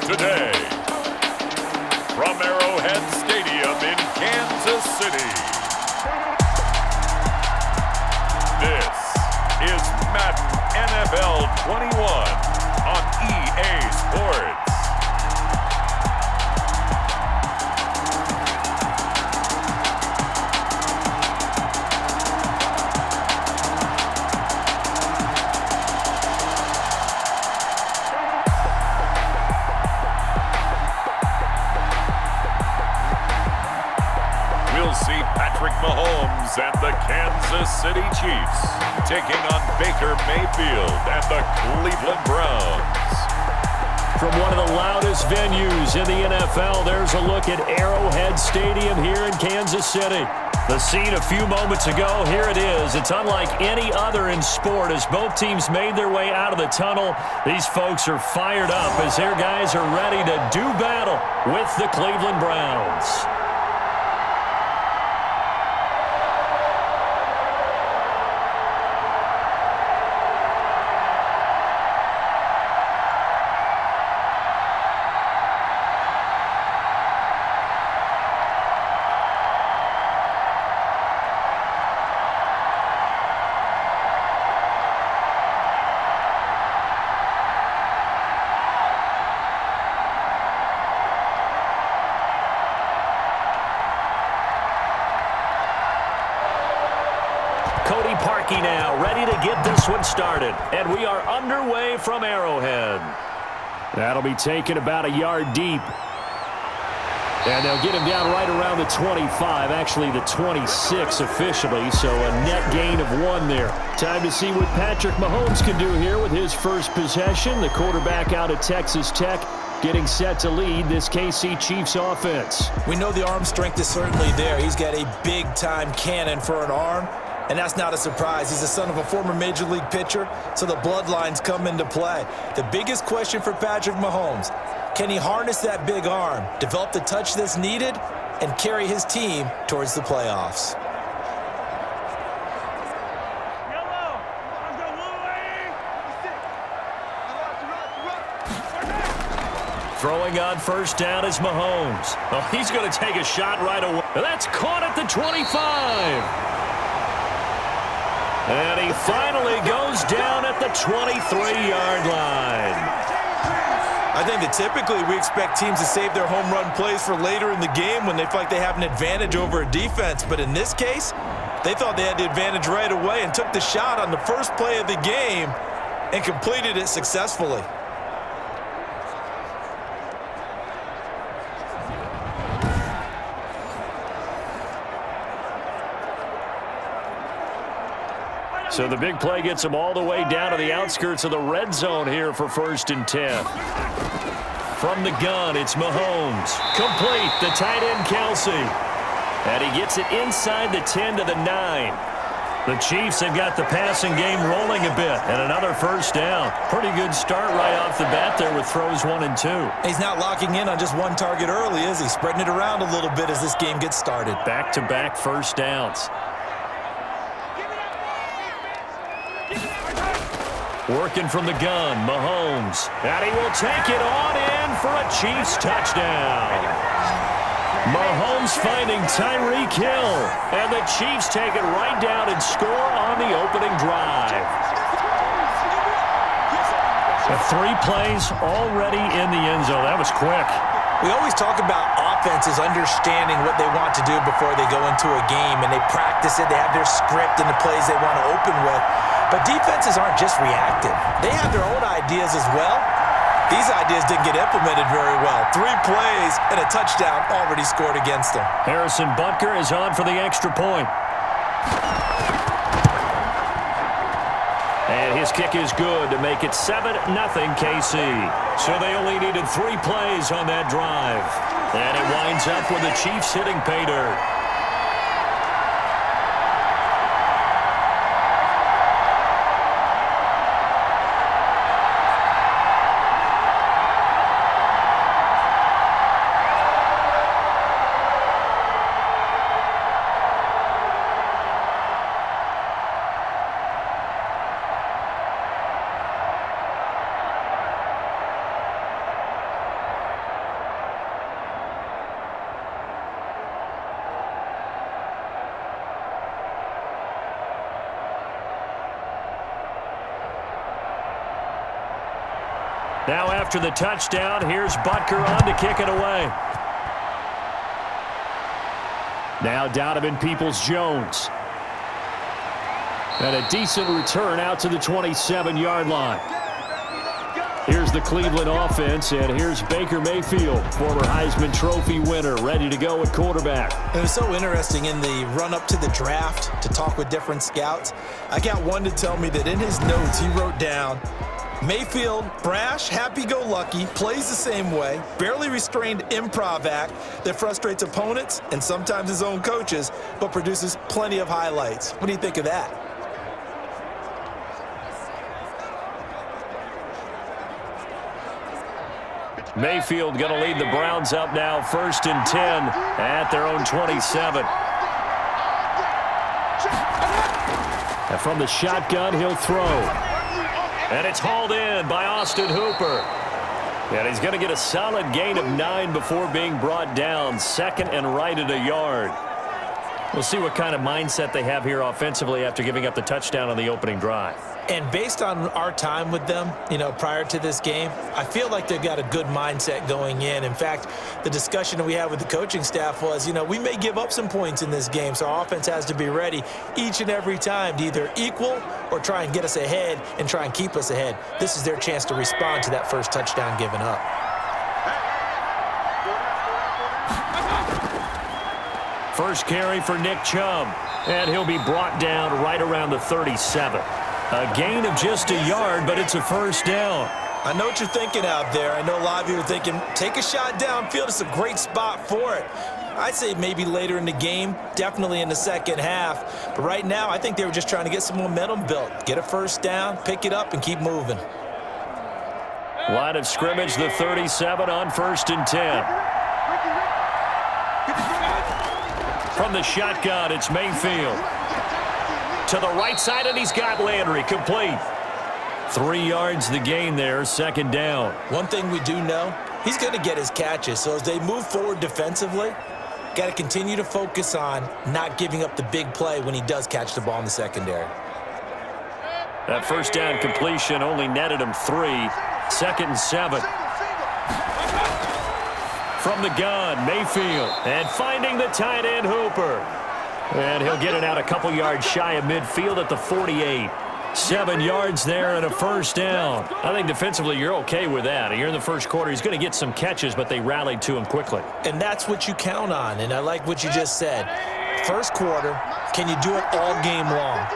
today, from Arrowhead Stadium in Kansas City, this is Madden NFL 21 on EA Sports. We'll see Patrick Mahomes and the Kansas City Chiefs taking on Baker Mayfield and the Cleveland Browns. From one of the loudest venues in the NFL, there's a look at Arrowhead Stadium here in Kansas City. The scene a few moments ago, here it is. It's unlike any other in sport as both teams made their way out of the tunnel. These folks are fired up as their guys are ready to do battle with the Cleveland Browns. Now, ready to get this one started. And we are underway from Arrowhead. That'll be taken about a yard deep. And they'll get him down right around the 25, actually the 26 officially, so a net gain of 1 there. Time to see what Patrick Mahomes can do here with his first possession. The quarterback out of Texas Tech getting set to lead this KC Chiefs offense. We know the arm strength is certainly there. He's got a big-time cannon for an arm. And that's not a surprise. He's the son of a former Major League pitcher, so the bloodlines come into play. The biggest question for Patrick Mahomes, can he harness that big arm, develop the touch that's needed, and carry his team towards the playoffs? Throwing on first down is Mahomes. Oh, he's going to take a shot right away. That's caught at the 25. And he finally goes down at the 23-yard line. I think that typically we expect teams to save their home run plays for later in the game when they feel like they have an advantage over a defense. But in this case, they thought they had the advantage right away and took the shot on the first play of the game and completed it successfully. So the big play gets them all the way down to the outskirts of the red zone here for 1st and 10. From the gun, it's Mahomes. Complete, the tight end Kelsey. And he gets it inside the 10 to the 9. The Chiefs have got the passing game rolling a bit. And another first down. Pretty good start right off the bat there with throws 1 and 2. He's not locking in on just one target early, is he? Spreading it around a little bit as this game gets started. Back-to-back first downs. Working from the gun, Mahomes. And he will take it on in for a Chiefs touchdown. Mahomes finding Tyreek Hill. And the Chiefs take it right down and score on the opening drive. 3 plays already in the end zone. That was quick. We always talk about offenses understanding what they want to do before they go into a game, and they practice it. They have their script and the plays they want to open with. But defenses aren't just reactive. They have their own ideas as well. These ideas didn't get implemented very well. 3 plays and a touchdown already scored against them. Harrison Butker is on for the extra point. And his kick is good to make it 7-0 KC. So they only needed 3 plays on that drive. And it winds up with the Chiefs hitting pay dirt. Now after the touchdown, here's Butker on to kick it away. Now Donovan Peoples-Jones. And a decent return out to the 27-yard line. Here's the Cleveland offense, and here's Baker Mayfield, former Heisman Trophy winner, ready to go at quarterback. It was so interesting in the run-up to the draft to talk with different scouts. I got one to tell me that in his notes he wrote down, Mayfield, brash, happy-go-lucky, plays the same way, barely restrained improv act that frustrates opponents and sometimes his own coaches, but produces plenty of highlights. What do you think of that? Mayfield going to lead the Browns up now, 1st and 10 at their own 27. And from the shotgun, he'll throw. And it's hauled in by Austin Hooper. And he's going to get a solid gain of 9 before being brought down, 2nd and right at a yard. We'll see what kind of mindset they have here offensively after giving up the touchdown on the opening drive. And based on our time with them, prior to this game, I feel like they've got a good mindset going in. In fact, the discussion that we had with the coaching staff was, we may give up some points in this game, so our offense has to be ready each and every time to either equal or try and get us ahead and try and keep us ahead. This is their chance to respond to that first touchdown given up. First carry for Nick Chubb, and he'll be brought down right around the 37. A gain of just a yard, but it's a first down. I know what you're thinking out there. I know a lot of you are thinking, take a shot downfield. It's a great spot for it. I'd say maybe later in the game, definitely in the second half. But right now, I think they were just trying to get some momentum built. Get a first down, pick it up, and keep moving. Line of scrimmage, the 37 on 1st and 10. From the shotgun, it's Mayfield. To the right side, and he's got Landry complete. 3 yards the gain there, 2nd down. One thing we do know, he's going to get his catches. So as they move forward defensively, got to continue to focus on not giving up the big play when he does catch the ball in the secondary. That first down completion only netted him 3. 2nd and 7. From the gun, Mayfield. And finding the tight end, Hooper. And he'll get it out a couple yards shy of midfield at the 48. 7 yards there and a first down. I think defensively you're okay with that. Here in the first quarter, he's going to get some catches, but they rallied to him quickly. And that's what you count on, and I like what you just said. First quarter, can you do it all game long?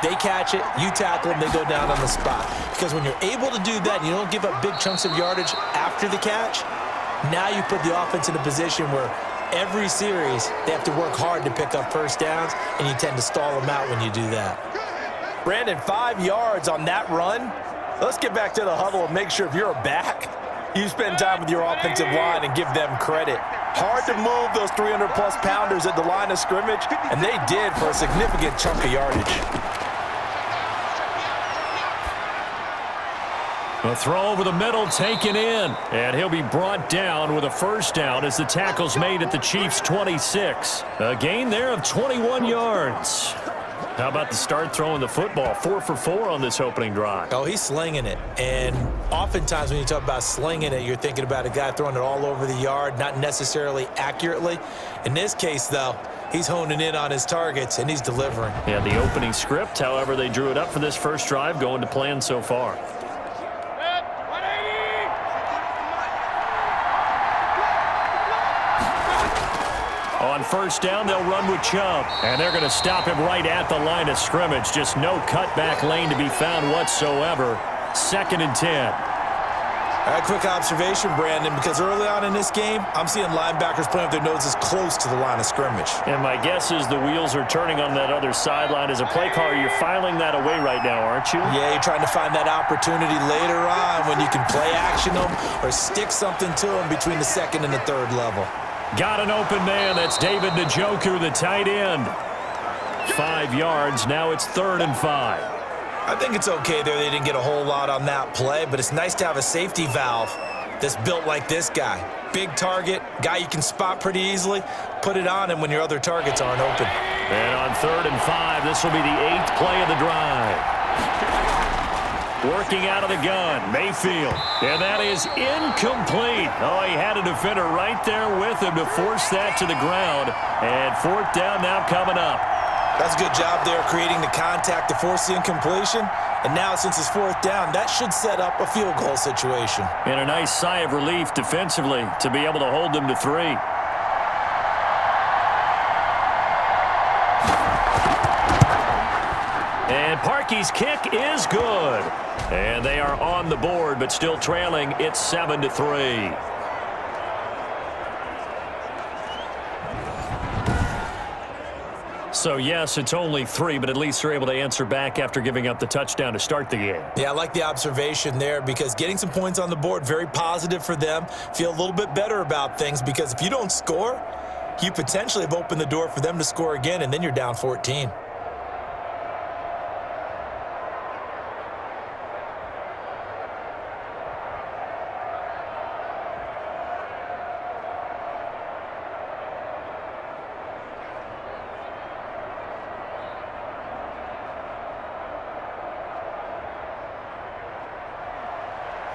They catch it, you tackle them, they go down on the spot. Because when you're able to do that and you don't give up big chunks of yardage after the catch, now you put the offense in a position where every series, they have to work hard to pick up first downs, and you tend to stall them out when you do that. Brandon, 5 yards on that run. Let's get back to the huddle and make sure if you're a back, you spend time with your offensive line and give them credit. Hard to move those 300-plus pounders at the line of scrimmage, and they did for a significant chunk of yardage. A throw over the middle taken in, and he'll be brought down with a first down as the tackle's made at the Chiefs' 26. A gain there of 21 yards. How about the start throwing the football? 4 for 4 on this opening drive. Oh, he's slinging it. And oftentimes when you talk about slinging it, you're thinking about a guy throwing it all over the yard, not necessarily accurately. In this case, though, he's honing in on his targets, and he's delivering. Yeah, the opening script, however, they drew it up for this first drive, going to plan so far. On first down, they'll run with Chubb. And they're going to stop him right at the line of scrimmage. Just no cutback lane to be found whatsoever. 2nd and 10. A quick observation, Brandon, because early on in this game, I'm seeing linebackers putting up their noses close to the line of scrimmage. And my guess is the wheels are turning on that other sideline. As a play caller, you're filing that away right now, aren't you? Yeah, you're trying to find that opportunity later on when you can play action them or stick something to them between the 2nd and the 3rd level. Got an open man. That's David Njoku, the tight end. 5 yards. Now it's 3rd and 5. I think it's okay there. They didn't get a whole lot on that play, but it's nice to have a safety valve that's built like this guy. Big target, guy you can spot pretty easily. Put it on him when your other targets aren't open. And on 3rd and 5, this will be the 8th play of the drive. Working out of the gun, Mayfield. And that is incomplete. Oh, he had a defender right there with him to force that to the ground. And fourth down now coming up. That's a good job there creating the contact to force the incompletion. And now since it's fourth down, that should set up a field goal situation. And a nice sigh of relief defensively to be able to hold them to 3. And Parkey's kick is good. And they are on the board, but still trailing. It's 7-3. So, yes, it's only 3, but at least they're able to answer back after giving up the touchdown to start the game. Yeah, I like the observation there because getting some points on the board, very positive for them. Feel a little bit better about things because if you don't score, you potentially have opened the door for them to score again, and then you're down 14.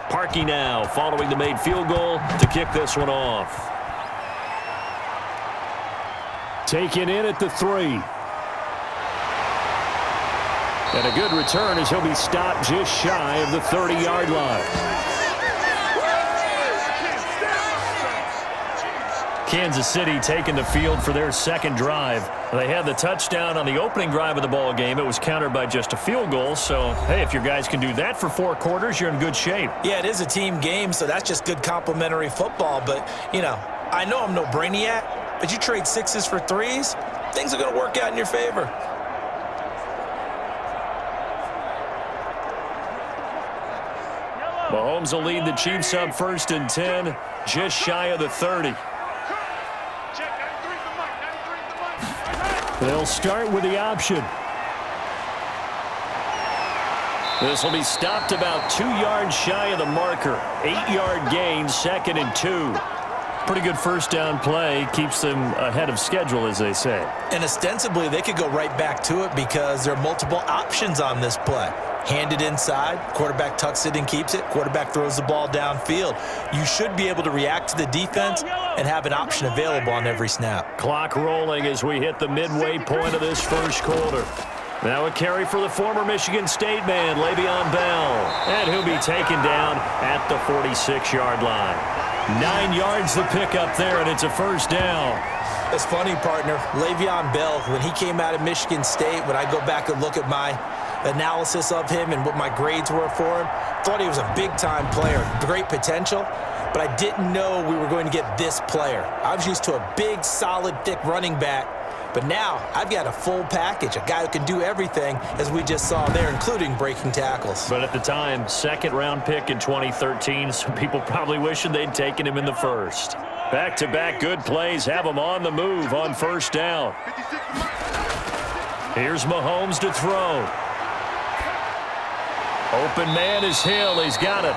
Parkey now following the made field goal to kick this one off. Taken in at the 3. And a good return as he'll be stopped just shy of the 30-yard line. Kansas City taking the field for their second drive. They had the touchdown on the opening drive of the ball game. It was countered by just a field goal. So, hey, if your guys can do that for 4 quarters, you're in good shape. Yeah, it is a team game, so that's just good complimentary football. But, you know, I know I'm no brainiac, but you trade 6s for 3s, things are going to work out in your favor. Mahomes will lead the Chiefs up 1st and 10, just shy of the 30. They'll start with the option. This will be stopped about 2 yards shy of the marker. 8-yard gain, 2nd and 2. Pretty good first down play. Keeps them ahead of schedule, as they say. And ostensibly, they could go right back to it because there are multiple options on this play. Handed inside, quarterback tucks it and keeps it, quarterback throws the ball downfield. You should be able to react to the defense and have an option available on every snap. Clock rolling as we hit the midway point of this first quarter. Now a carry for the former Michigan State man, Le'Veon Bell. And he'll be taken down at the 46-yard line. 9 yards the pick up there, and it's a first down. It's funny, partner. Le'Veon Bell, when he came out of Michigan State, when I go back and look at my analysis of him and what my grades were for him, thought he was a big-time player, great potential, but I didn't know we were going to get this player. I was used to a big, solid, thick running back, but now I've got a full package, a guy who can do everything, as we just saw there, including breaking tackles. But at the time, second-round pick in 2013, some people probably wishing they'd taken him in the first. Back-to-back good plays have him on the move on first down. Here's Mahomes to throw. Open man is Hill. He's got it.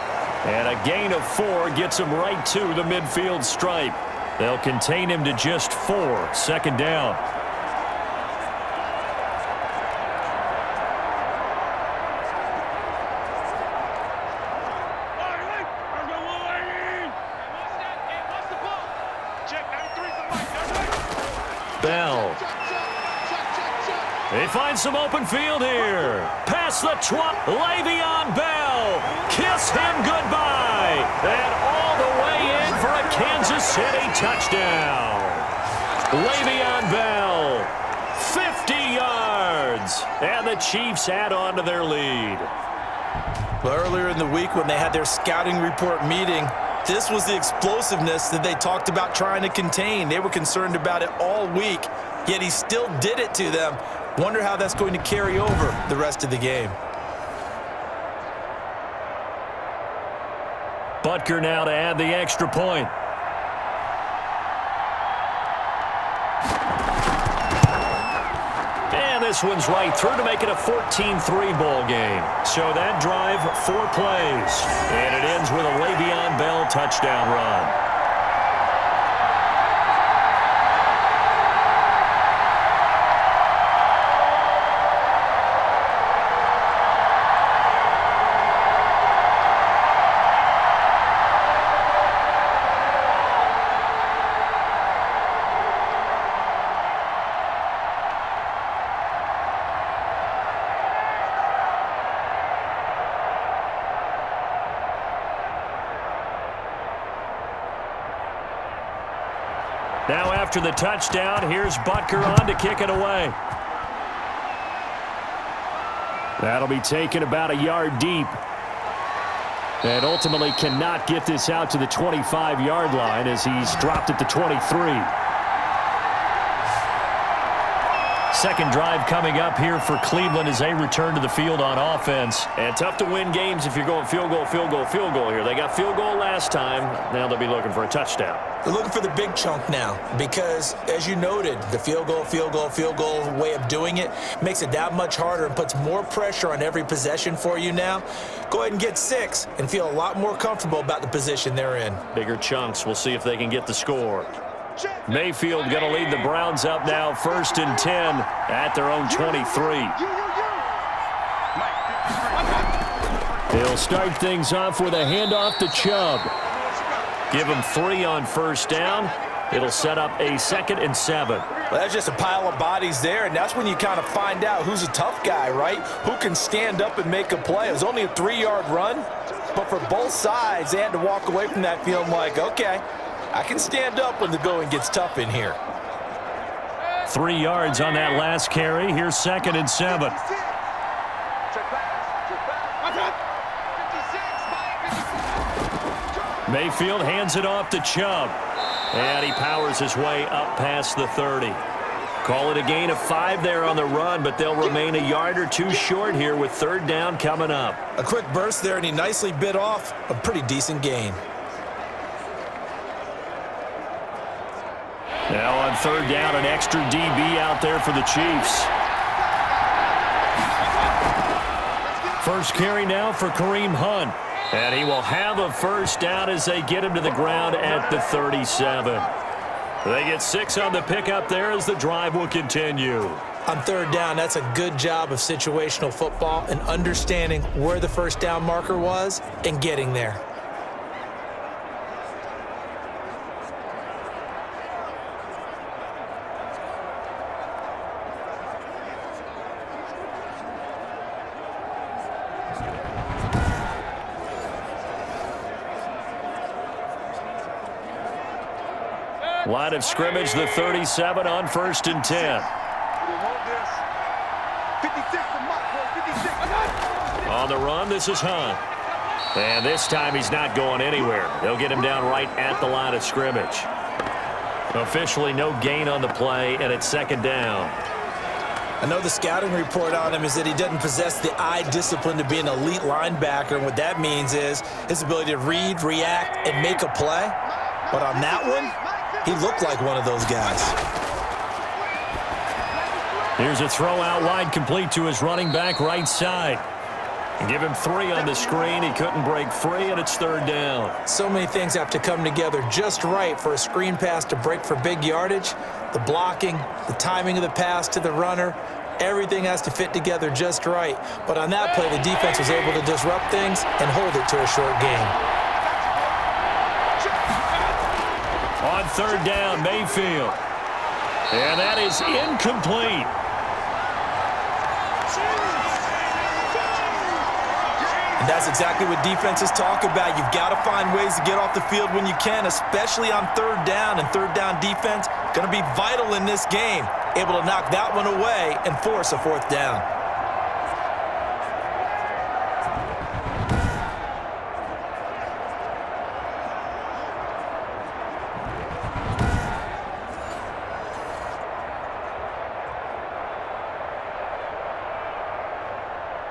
And a gain of 4 gets him right to the midfield stripe. They'll contain him to just 4. Second down. Bell. They find some open field here. Past the 20. Le'Veon Bell. Kiss him goodbye. And all the way in for a Kansas City touchdown. Le'Veon Bell. 50 yards. And the Chiefs add on to their lead. Well, earlier in the week when they had their scouting report meeting, this was the explosiveness that they talked about trying to contain. They were concerned about it all week, yet he still did it to them. Wonder how that's going to carry over the rest of the game. Butker now to add the extra point. And this one's right through to make it a 14-3 ball game. So that drive, 4 plays. And it ends with a Le'Veon Bell touchdown run. Now after the touchdown, here's Butker on to kick it away. That'll be taken about a yard deep. And ultimately cannot get this out to the 25-yard line as he's dropped at the 23. Second drive coming up here for Cleveland as they return to the field on offense. And tough to win games if you're going field goal, field goal, field goal here. They got field goal last time. Now they'll be looking for a touchdown. They're looking for the big chunk now because, as you noted, the field goal, field goal, field goal way of doing it makes it that much harder and puts more pressure on every possession for you now. Go ahead and get 6 and feel a lot more comfortable about the position they're in. Bigger chunks. We'll see if they can get the score. Mayfield going to lead the Browns up now, 1st and 10 at their own 23. He'll start things off with a handoff to Chubb. Give him 3 on first down. It'll set up a 2nd and 7. Well, that's just a pile of bodies there, and that's when you kind of find out who's a tough guy, right? Who can stand up and make a play. It was only a 3-yard run, but for both sides, they had to walk away from that feeling like, okay, I can stand up when the going gets tough in here. 3 yards on that last carry. Here's 2nd and 7. Mayfield hands it off to Chubb. And he powers his way up past the 30. Call it a gain of 5 there on the run, but they'll remain a yard or 2 short here with 3rd down coming up. A quick burst there, and he nicely bit off a pretty decent gain. Now on 3rd down, an extra DB out there for the Chiefs. First carry now for Kareem Hunt. And he will have a first down as they get him to the ground at the 37. They get 6 on the pickup there as the drive will continue. On 3rd down, that's a good job of situational football and understanding where the first down marker was and getting there. Line of scrimmage, the 37 on 1st and 10. On the run, this is Hunt. And this time he's not going anywhere. They'll get him down right at the line of scrimmage. Officially no gain on the play, and it's 2nd down. I know the scouting report on him is that he doesn't possess the eye discipline to be an elite linebacker, and what that means is his ability to read, react, and make a play. But on that one, he looked like one of those guys. Here's a throw out wide, complete to his running back right side. Give him 3 on the screen. He couldn't break free, and it's 3rd down. So many things have to come together just right for a screen pass to break for big yardage. The blocking, the timing of the pass to the runner, everything has to fit together just right. But on that play, the defense was able to disrupt things and hold it to a short gain. On 3rd down, Mayfield. And that is incomplete. And that's exactly what defenses talk about. You've got to find ways to get off the field when you can, especially on 3rd down. And 3rd down defense going to be vital in this game. Able to knock that one away and force a 4th down.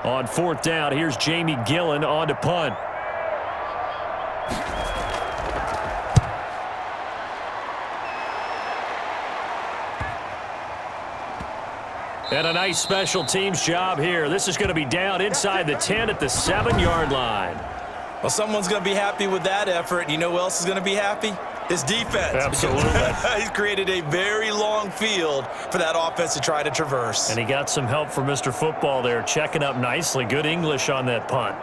On 4th down, here's Jamie Gillen on to punt. And a nice special teams job here. This is going to be down inside the 10 at the 7-yard line. Well, someone's going to be happy with that effort. You know who else is going to be happy? His defense. Absolutely. He's created a very long field for that offense to try to traverse. And he got some help from Mr. Football there, checking up nicely. Good English on that punt.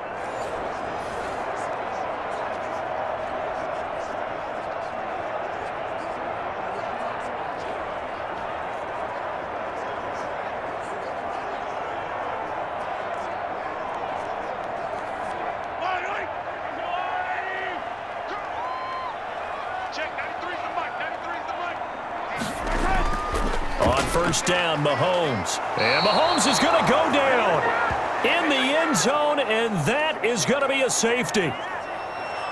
first down, Mahomes. And Mahomes is going to go down in the end zone, and that is going to be a safety.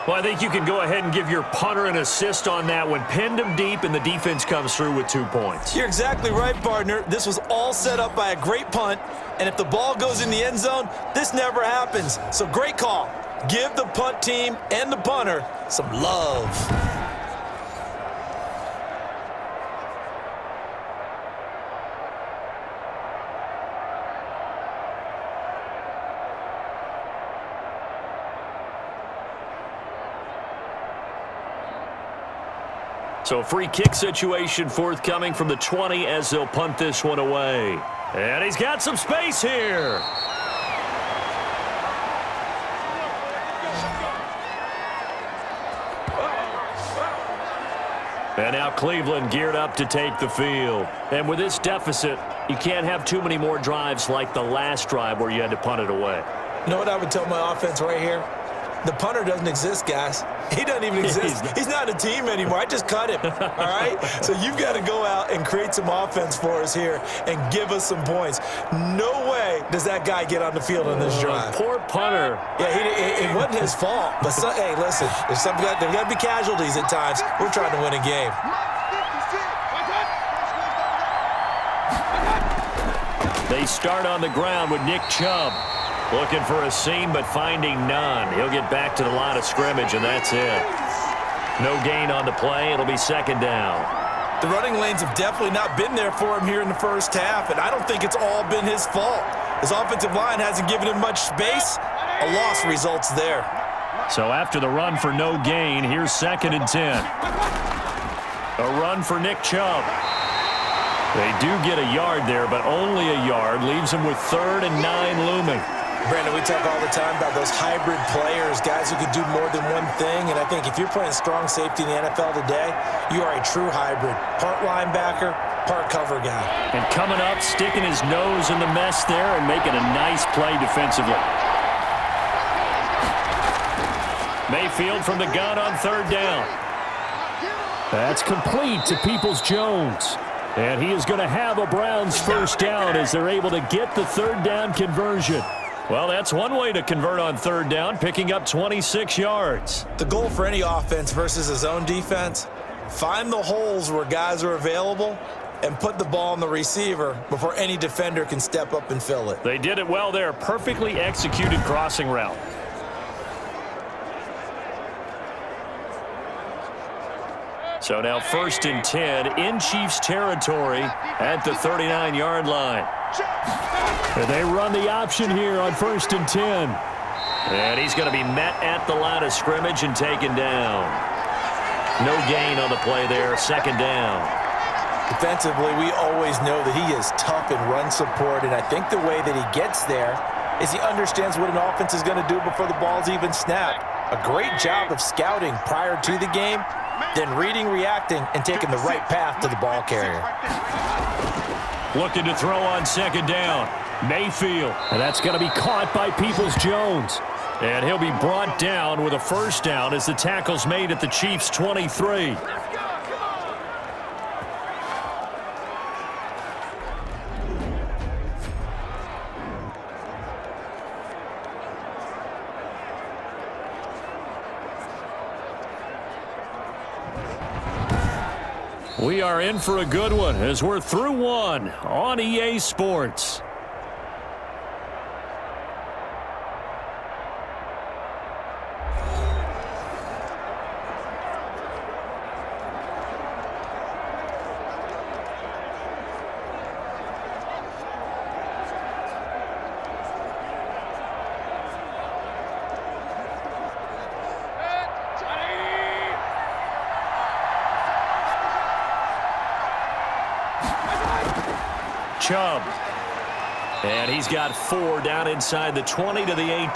Well, I think you can go ahead and give your punter an assist on that one. Pinned him deep, and the defense comes through with 2 points. You're exactly right, partner. This was all set up by a great punt, and if the ball goes in the end zone, this never happens. So great call. Give the punt team and the punter some love. So a free kick situation forthcoming from the 20 as they'll punt this one away. And he's got some space here. And now Cleveland geared up to take the field. And with this deficit, you can't have too many more drives like the last drive where you had to punt it away. You know what I would tell my offense right here? The punter doesn't exist, guys. He doesn't even exist. He's not a team anymore. I just cut him, all right? So you've got to go out and create some offense for us here and give us some points. No way does that guy get on the field on this drive. Poor punter. Yeah, it wasn't his fault. But, hey, listen, there's got to be casualties at times. We're trying to win a game. They start on the ground with Nick Chubb. Looking for a seam, but finding none. He'll get back to the line of scrimmage, and that's it. No gain on the play. It'll be second down. The running lanes have definitely not been there for him here in the first half, and I don't think it's all been his fault. His offensive line hasn't given him much space. A loss results there. So after the run for no gain, here's 2nd and 10. A run for Nick Chubb. They do get a yard there, but only a yard. Leaves him with 3rd and 9 looming. Brandon, we talk all the time about those hybrid players, guys who can do more than one thing, and I think if you're playing strong safety in the NFL today, you are a true hybrid. Part linebacker, part cover guy. And coming up, sticking his nose in the mess there and making a nice play defensively. Mayfield from the gun on 3rd down. That's complete to Peoples-Jones. And he is going to have a Browns first down as they're able to get the 3rd down conversion. Well, that's one way to convert on 3rd down, picking up 26 yards. The goal for any offense versus his own defense, find the holes where guys are available and put the ball on the receiver before any defender can step up and fill it. They did it well there. Perfectly executed crossing route. So now 1st and 10 in Chiefs territory at the 39-yard line. And they run the option here on 1st and 10. And he's going to be met at the line of scrimmage and taken down. No gain on the play there, 2nd down. Defensively, we always know that he is tough in run support, and I think the way that he gets there is he understands what an offense is going to do before the ball's even snapped. A great job of scouting prior to the game, then reading, reacting, and taking the right path to the ball carrier. Looking to throw on 2nd down. Mayfield. And that's going to be caught by Peoples-Jones. And he'll be brought down with a first down as the tackle's made at the Chiefs' 23. We are in for a good one as we're through one on EA Sports. Chubb. And he's got 4 down inside the 20 to the 18.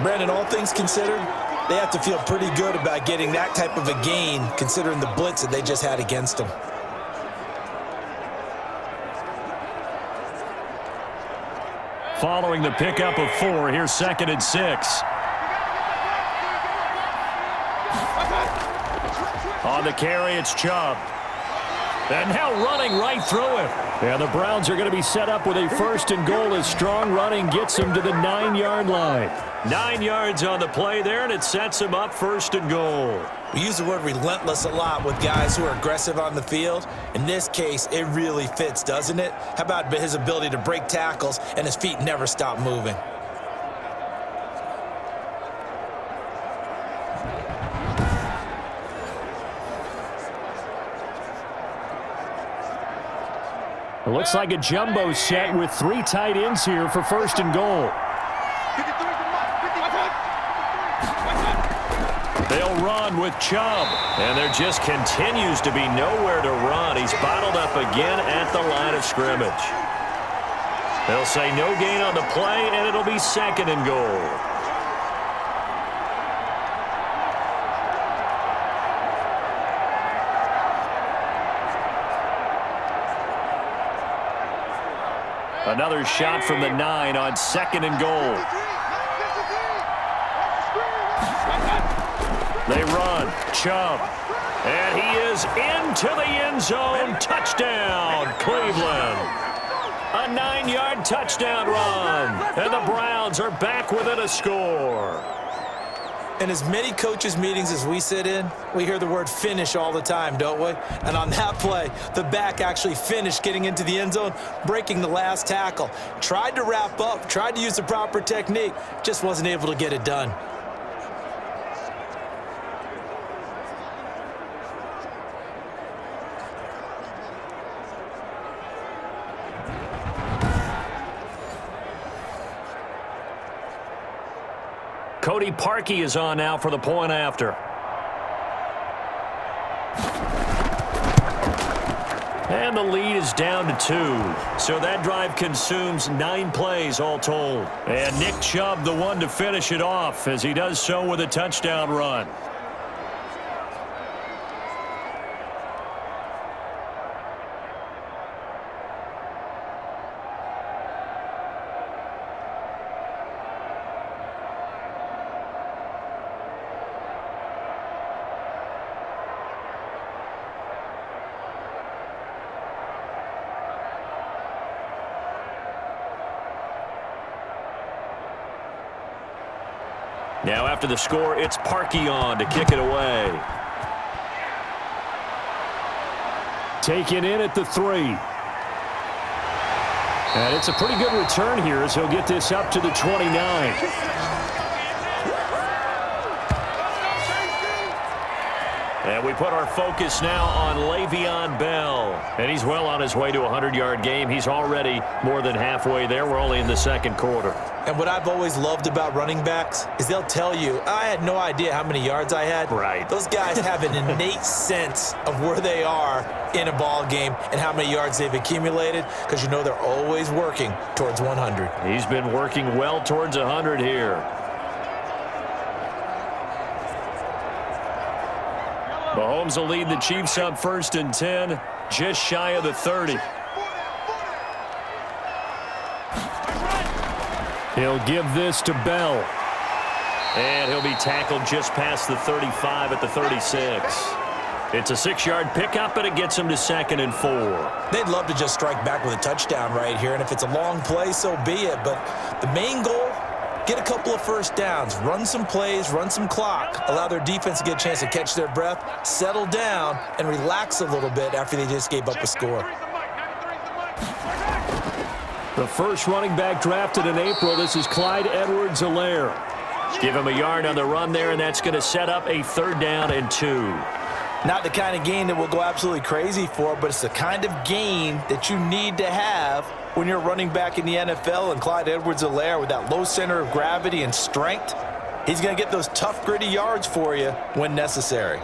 Brandon, all things considered, they have to feel pretty good about getting that type of a gain considering the blitz that they just had against them. Following the pickup of 4, here's 2nd and 6. On the carry, it's Chubb. And now running right through it. And the Browns are going to be set up with a 1st and goal as strong running gets them to the 9-yard line. 9 yards on the play there, and it sets them up 1st and goal. We use the word relentless a lot with guys who are aggressive on the field. In this case, it really fits, doesn't it? How about his ability to break tackles and his feet never stop moving? It looks like a jumbo set with 3 tight ends here for 1st and goal. They'll run with Chubb. And there just continues to be nowhere to run. He's bottled up again at the line of scrimmage. They'll say no gain on the play, and it'll be 2nd and goal. Another shot from the 9 on 2nd and goal. They run. Chubb. And he is into the end zone. Touchdown, Cleveland. A 9-yard touchdown run. And the Browns are back within a score. In as many coaches' meetings as we sit in, we hear the word finish all the time, don't we? And on that play, the back actually finished getting into the end zone, breaking the last tackle. Tried to wrap up, tried to use the proper technique, just wasn't able to get it done. Cody Parkey is on now for the point after. And the lead is down to 2. So that drive consumes 9 plays all told. And Nick Chubb, the one to finish it off, as he does so with a touchdown run. Now after the score, it's Parkey on to kick it away. Taken in at the 3. And it's a pretty good return here as he'll get this up to the 29. And we put our focus now on Le'Veon Bell. And he's well on his way to a 100-yard game. He's already more than halfway there. We're only in the 2nd quarter. And what I've always loved about running backs is they'll tell you, I had no idea how many yards I had. Right. Those guys have an innate sense of where they are in a ball game and how many yards they've accumulated, because you know they're always working towards 100. He's been working well towards 100 here. Mahomes will lead the Chiefs up 1st and 10, just shy of the 30. He'll give this to Bell. And he'll be tackled just past the 35 at the 36. It's a 6-yard pickup, and it gets him to 2nd and 4. They'd love to just strike back with a touchdown right here, and if it's a long play, so be it. But the main goal, get a couple of first downs, run some plays, run some clock, allow their defense to get a chance to catch their breath, settle down, and relax a little bit after they just gave up a score. The first running back drafted in April, this is Clyde Edwards-Helaire. Give him a yard on the run there, and that's going to set up a 3rd down and 2. Not the kind of gain that we'll go absolutely crazy for, but it's the kind of gain that you need to have when you're running back in the NFL. And Clyde Edwards-Helaire, with that low center of gravity and strength, he's going to get those tough, gritty yards for you when necessary.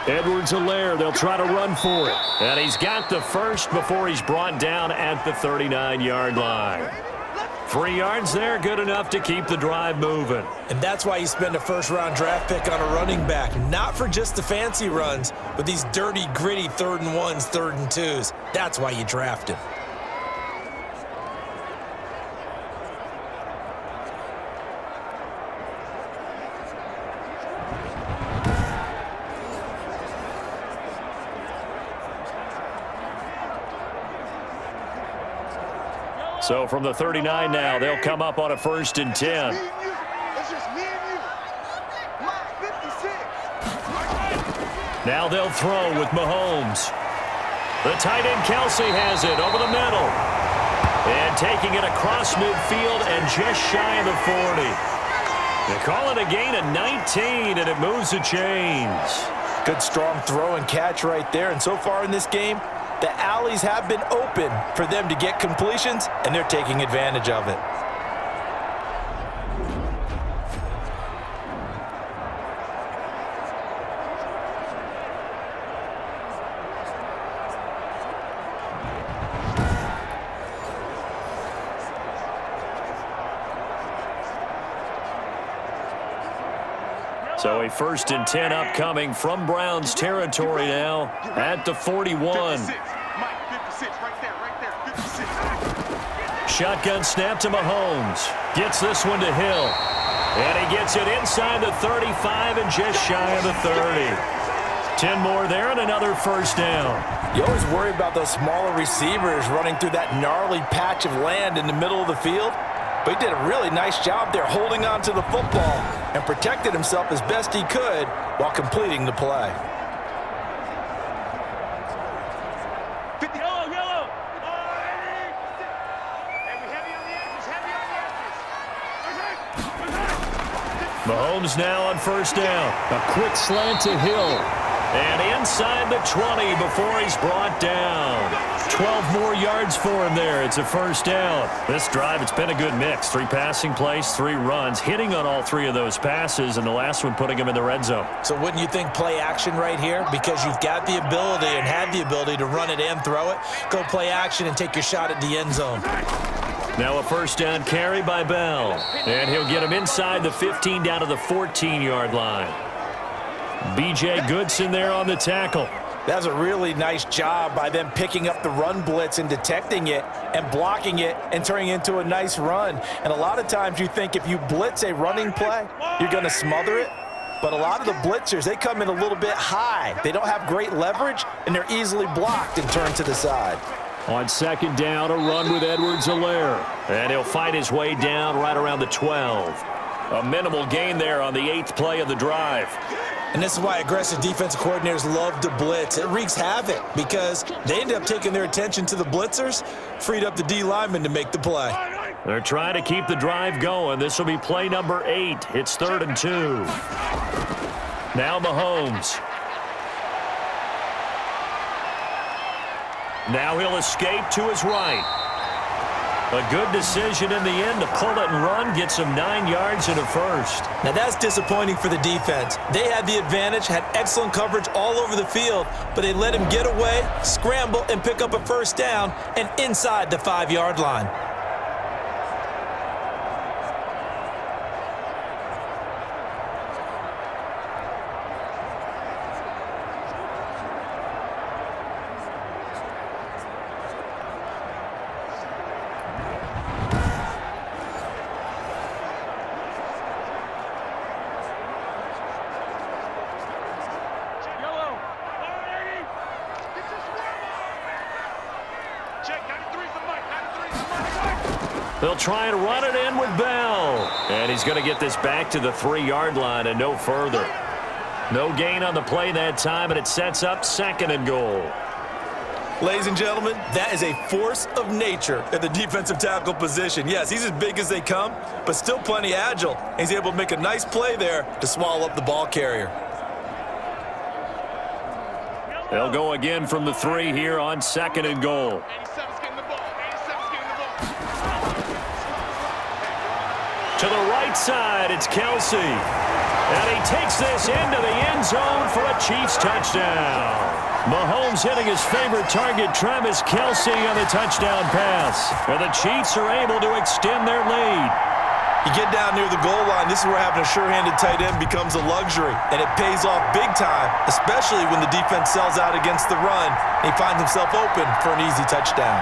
Edwards-Helaire, they'll try to run for it. And he's got the first before he's brought down at the 39-yard line. 3 yards there, good enough to keep the drive moving. And that's why you spend a first-round draft pick on a running back, not for just the fancy runs, but these dirty, gritty 3rd and 1s, 3rd and 2s. That's why you draft him. So from the 39 now, they'll come up on a 1st and 10. Now they'll throw with Mahomes. The tight end Kelsey has it over the middle. And taking it across midfield and just shy of the 40. They call it a gain of 19, and it moves the chains. Good strong throw and catch right there. And so far in this game, the alleys have been open for them to get completions, and they're taking advantage of it. So a 1st and 10 upcoming from Browns territory now at the 41. Shotgun snap to Mahomes. Gets this one to Hill. And he gets it inside the 35 and just shy of the 30. 10 more there and another 1st down. You always worry about those smaller receivers running through that gnarly patch of land in the middle of the field. But he did a really nice job there holding on to the football and protected himself as best he could while completing the play. Mahomes now on 1st down. A quick slant to Hill. And inside the 20 before he's brought down. 12 more yards for him there. It's a 1st down. This drive, it's been a good mix. 3 passing plays, 3 runs, hitting on all 3 of those passes, and the last one putting him in the red zone. So wouldn't you think play action right here? Because you've got the ability and have the ability to run it and throw it. Go play action and take your shot at the end zone. Now a 1st down carry by Bell. And he'll get him inside the 15 down to the 14-yard line. B.J. Goodson there on the tackle. That was a really nice job by them picking up the run blitz and detecting it and blocking it and turning it into a nice run. And a lot of times you think if you blitz a running play, you're going to smother it. But a lot of the blitzers, they come in a little bit high. They don't have great leverage, and they're easily blocked and turned to the side. On 2nd down, a run with Edwards-Helaire. And he'll fight his way down right around the 12. A minimal gain there on the 8th play of the drive. And this is why aggressive defensive coordinators love to blitz. It wreaks havoc because they end up taking their attention to the blitzers, freed up the D lineman to make the play. They're trying to keep the drive going. This will be play number 8. It's 3rd and 2. Now Mahomes. Now he'll escape to his right. A good decision in the end to pull it and run, gets him 9 yards and a 1st. Now that's disappointing for the defense. They had the advantage, had excellent coverage all over the field, but they let him get away, scramble, and pick up a 1st down and inside the 5-yard line. They'll try and run it in with Bell. And he's going to get this back to the 3-yard line and no further. No gain on the play that time, and it sets up 2nd and goal. Ladies and gentlemen, that is a force of nature at the defensive tackle position. Yes, he's as big as they come, but still plenty agile. He's able to make a nice play there to swallow up the ball carrier. They'll go again from the 3 here on 2nd and goal. To the right side, it's Kelsey. And he takes this into the end zone for a Chiefs touchdown. Mahomes hitting his favorite target, Travis Kelce, on the touchdown pass. And the Chiefs are able to extend their lead. You get down near the goal line, this is where having a sure-handed tight end becomes a luxury, and it pays off big time, especially when the defense sells out against the run, and he finds himself open for an easy touchdown.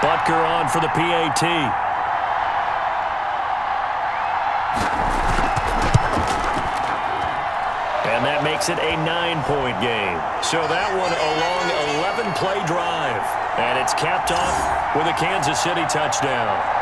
Butker on for the PAT. And that makes it a 9-point game. So that one a long 11-play drive. And it's capped off with a Kansas City touchdown.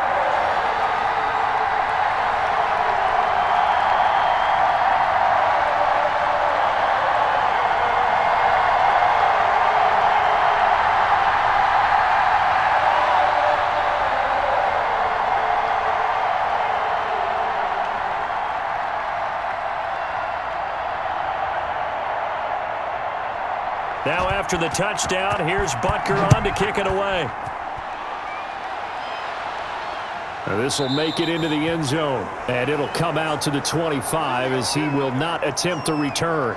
Now after the touchdown, here's Butker on to kick it away. This will make it into the end zone, and it'll come out to the 25 as he will not attempt a return.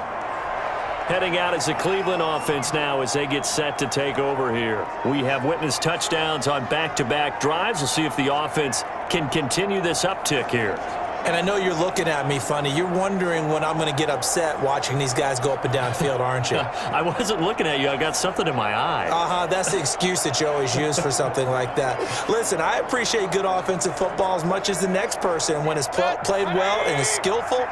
Heading out as the Cleveland offense now as they get set to take over here. We have witnessed touchdowns on back-to-back drives. We'll see if the offense can continue this uptick here. And I know you're looking at me funny. You're wondering when I'm going to get upset watching these guys go up and down field, aren't you? I wasn't looking at you. I got something in my eye. That's the excuse that you always use for something like that. Listen, I appreciate good offensive football as much as the next person. When it's played well and is skillful,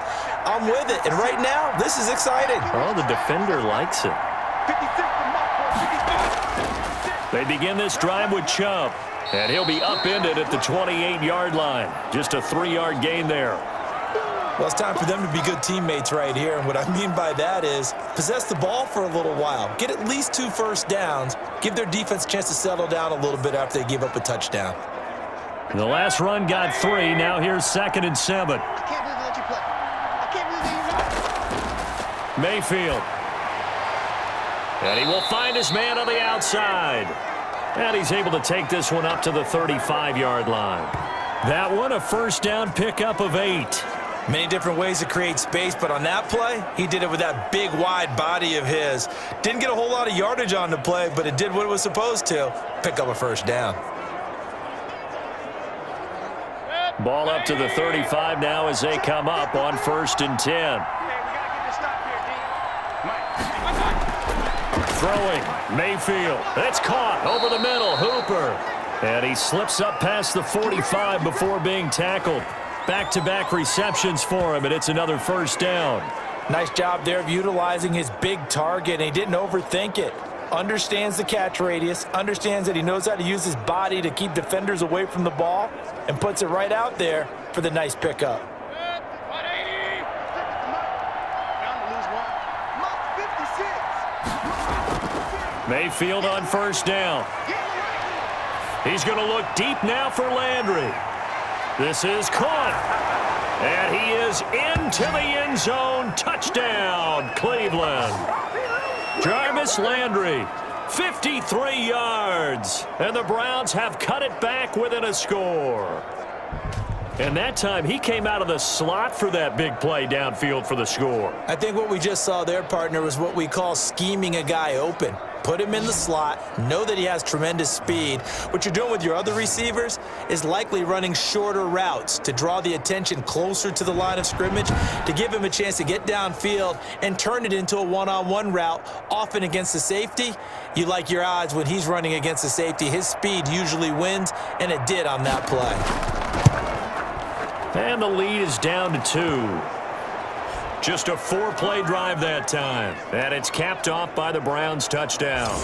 I'm with it. And right now, this is exciting. Oh, the defender likes it. They begin this drive with Chubb. And he'll be upended at the 28-yard line. Just a 3-yard gain there. Well, it's time for them to be good teammates right here. And what I mean by that is possess the ball for a little while. Get at least 2 first downs. Give their defense a chance to settle down a little bit after they give up a touchdown. The last run got 3. Now here's 2nd and 7. I can't believe they let you play. I can't believe they Mayfield. And he will find his man on the outside. And he's able to take this one up to the 35-yard line. That one, a first down pickup of 8. Many different ways to create space, but on that play, he did it with that big, wide body of his. Didn't get a whole lot of yardage on the play, but it did what it was supposed to, pick up a first down. Ball up to the 35 now as they come up on 1st and 10. Throwing, Mayfield. It's caught over the middle, Hooper. And he slips up past the 45 before being tackled. Back-to-back receptions for him, and it's another first down. Nice job there of utilizing his big target, and he didn't overthink it. Understands the catch radius, understands that he knows how to use his body to keep defenders away from the ball, and puts it right out there for the nice pickup. Mayfield on first down. He's going to look deep now for Landry. This is caught. And he is into the end zone. Touchdown, Cleveland. Jarvis Landry, 53 yards. And the Browns have cut it back within a score. And that time, he came out of the slot for that big play downfield for the score. I think what we just saw there, partner, was what we call scheming a guy open. Put him in the slot, know that he has tremendous speed. What you're doing with your other receivers is likely running shorter routes to draw the attention closer to the line of scrimmage, to give him a chance to get downfield and turn it into a one-on-one route, often against the safety. You like your odds when he's running against the safety. His speed usually wins, and it did on that play. And the lead is down to 2. Just a 4-play drive that time. And it's capped off by the Browns' touchdown.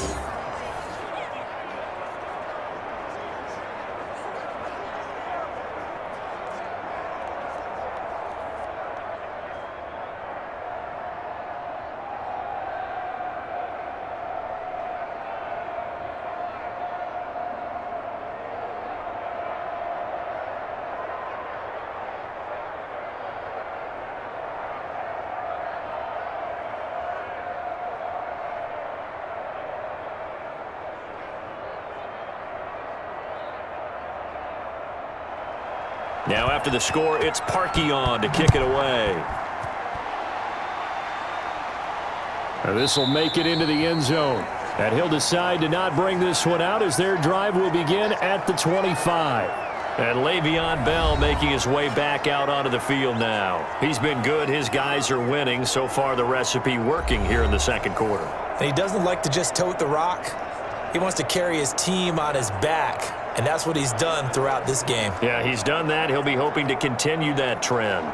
Now after the score, it's Parkey on to kick it away. This will make it into the end zone. And he'll decide to not bring this one out as their drive will begin at the 25. And Le'Veon Bell making his way back out onto the field now. He's been good. His guys are winning. So far, the recipe working here in the second quarter. And he doesn't like to just tote the rock. He wants to carry his team on his back. And that's what he's done throughout this game. Yeah, he's done that. He'll be hoping to continue that trend.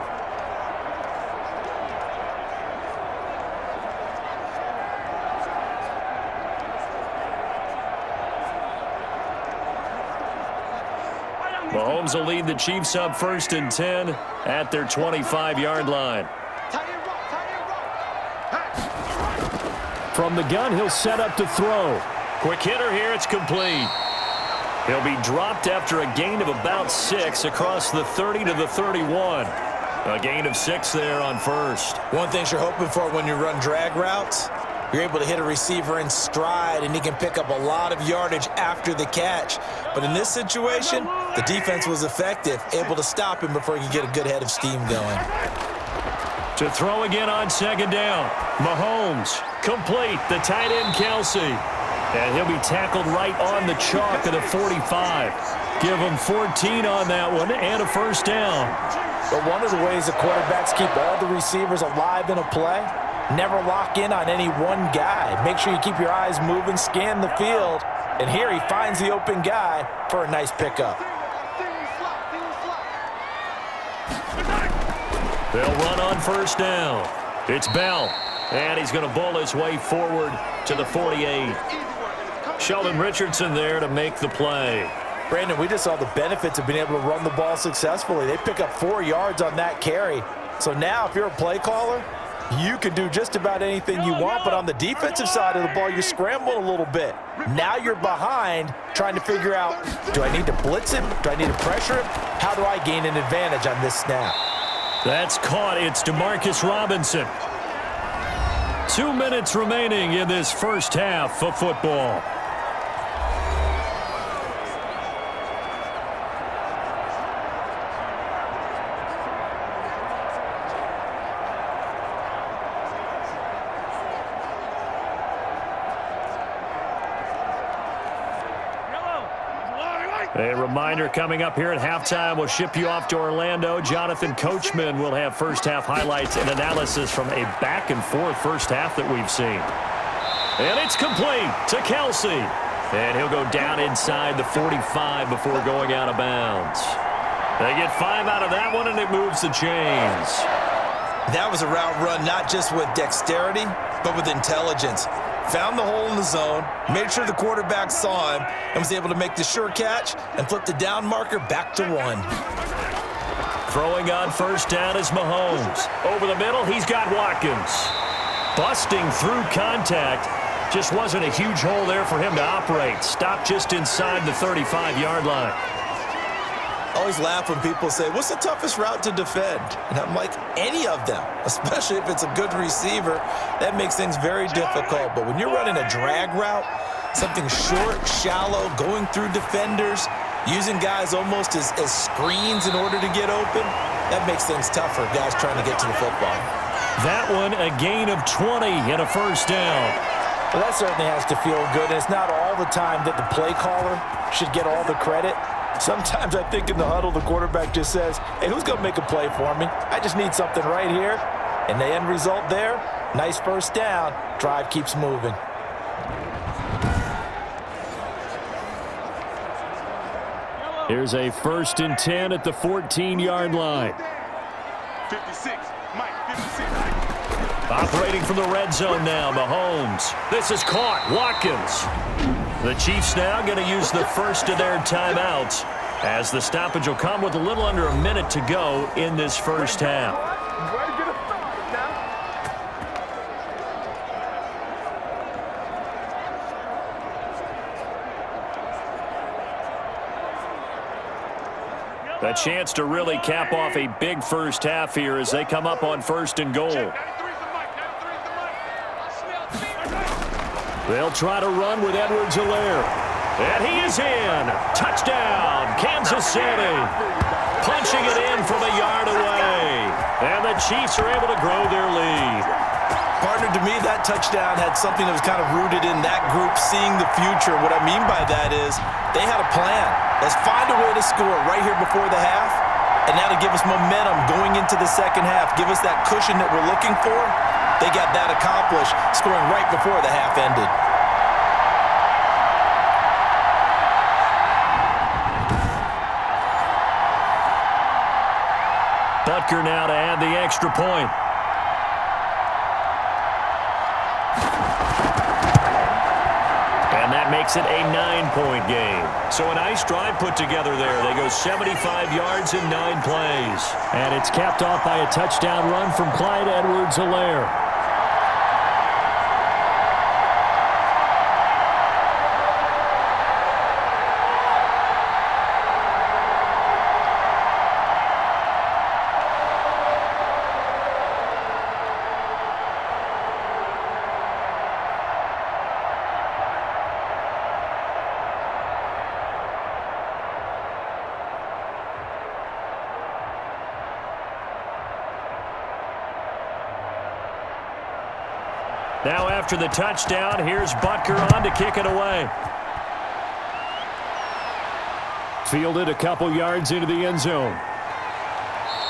Mahomes will lead the Chiefs up 1st and 10 at their 25-yard line. From the gun, he'll set up to throw. Quick hitter here, it's complete. He'll be dropped after a gain of about 6 across the 30 to the 31. A gain of 6 there on first. One thing you're hoping for when you run drag routes, you're able to hit a receiver in stride, and he can pick up a lot of yardage after the catch. But in this situation, the defense was effective, able to stop him before he could get a good head of steam going. To throw again on second down. Mahomes, complete, the tight end Kelsey. And he'll be tackled right on the chalk of the 45. Give him 14 on that one and a first down. But one of the ways the quarterbacks keep all the receivers alive in a play, never lock in on any one guy. Make sure you keep your eyes moving, scan the field. And here he finds the open guy for a nice pickup. They'll run on first down. It's Bell. And he's going to bull his way forward to the 48. Sheldon Richardson there to make the play. Brandon, we just saw the benefits of being able to run the ball successfully. They pick up 4 yards on that carry. So now if you're a play caller, you can do just about anything you want, but on the defensive side of the ball, you scramble a little bit. Now you're behind trying to figure out, do I need to blitz him? Do I need to pressure him? How do I gain an advantage on this snap? That's caught. It's Demarcus Robinson. 2 minutes remaining in this first half of football. A reminder coming up here at halftime, we'll ship you off to Orlando. Jonathan Coachman will have first-half highlights and analysis from a back-and-forth first half that we've seen. And it's complete to Kelsey. And he'll go down inside the 45 before going out of bounds. They get 5 out of that one, and it moves the chains. That was a route run not just with dexterity, but with intelligence. Found the hole in the zone, made sure the quarterback saw him, and was able to make the sure catch and flip the down marker back to 1. Throwing on first down is Mahomes. Over the middle, he's got Watkins. Busting through contact. Just wasn't a huge hole there for him to operate. Stopped just inside the 35-yard line. I always laugh when people say, what's the toughest route to defend? And I'm like, any of them, especially if it's a good receiver. That makes things very difficult. But when you're running a drag route, something short, shallow, going through defenders, using guys almost as screens in order to get open, that makes things tough for guys trying to get to the football. That one, a gain of 20 and a first down. Well, that certainly has to feel good. And it's not all the time that the play caller should get all the credit. Sometimes I think in the huddle, the quarterback just says, hey, who's going to make a play for me? I just need something right here. And the end result there, nice first down. Drive keeps moving. Here's a 1st and 10 at the 14-yard line. 56, Mike, 56. Operating from the red zone now, Mahomes. This is caught. Watkins. The Chiefs now going to use the first of their timeouts as the stoppage will come with a little under a minute to go in this first half. A chance to really cap off a big first half here as they come up on 1st and goal. They'll try to run with Edwards-Helaire. And he is in. Touchdown, Kansas Kansas City. Punching it in from a yard away. And the Chiefs are able to grow their lead. Partner, to me, that touchdown had something that was kind of rooted in that group seeing the future. What I mean by that is they had a plan. Let's find a way to score right here before the half, and that'll give us momentum going into the second half, give us that cushion that we're looking for. They got that accomplished, scoring right before the half ended. Butker now to add the extra point. And that makes it a 9-point game. So a nice drive put together there. They go 75 yards in 9 plays. And it's capped off by a touchdown run from Clyde Edwards-Helaire. Now after the touchdown, here's Butker on to kick it away. Fielded a couple yards into the end zone.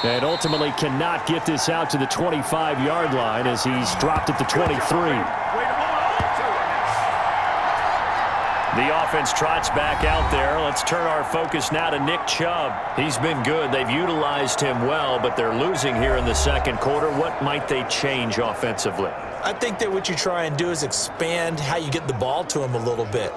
And ultimately cannot get this out to the 25-yard line as he's dropped at the 23. The offense trots back out there. Let's turn our focus now to Nick Chubb. He's been good. They've utilized him well, but they're losing here in the second quarter. What might they change offensively? I think that what you try and do is expand how you get the ball to him a little bit.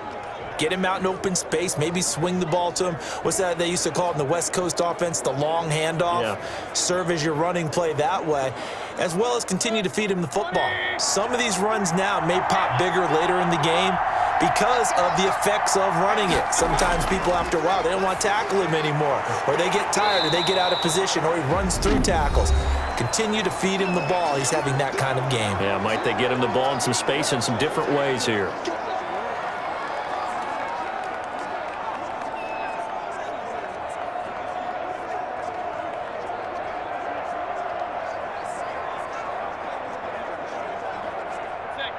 Get him out in open space, maybe swing the ball to him. What's that they used to call it in the West Coast offense, the long handoff? Yeah. Serve as your running play that way, as well as continue to feed him the football. Some of these runs now may pop bigger later in the game because of the effects of running it. Sometimes people, after a while, they don't want to tackle him anymore, or they get tired, or they get out of position, or he runs through tackles. Continue to feed him the ball. He's having that kind of game. Yeah, might they get him the ball in some space in some different ways here.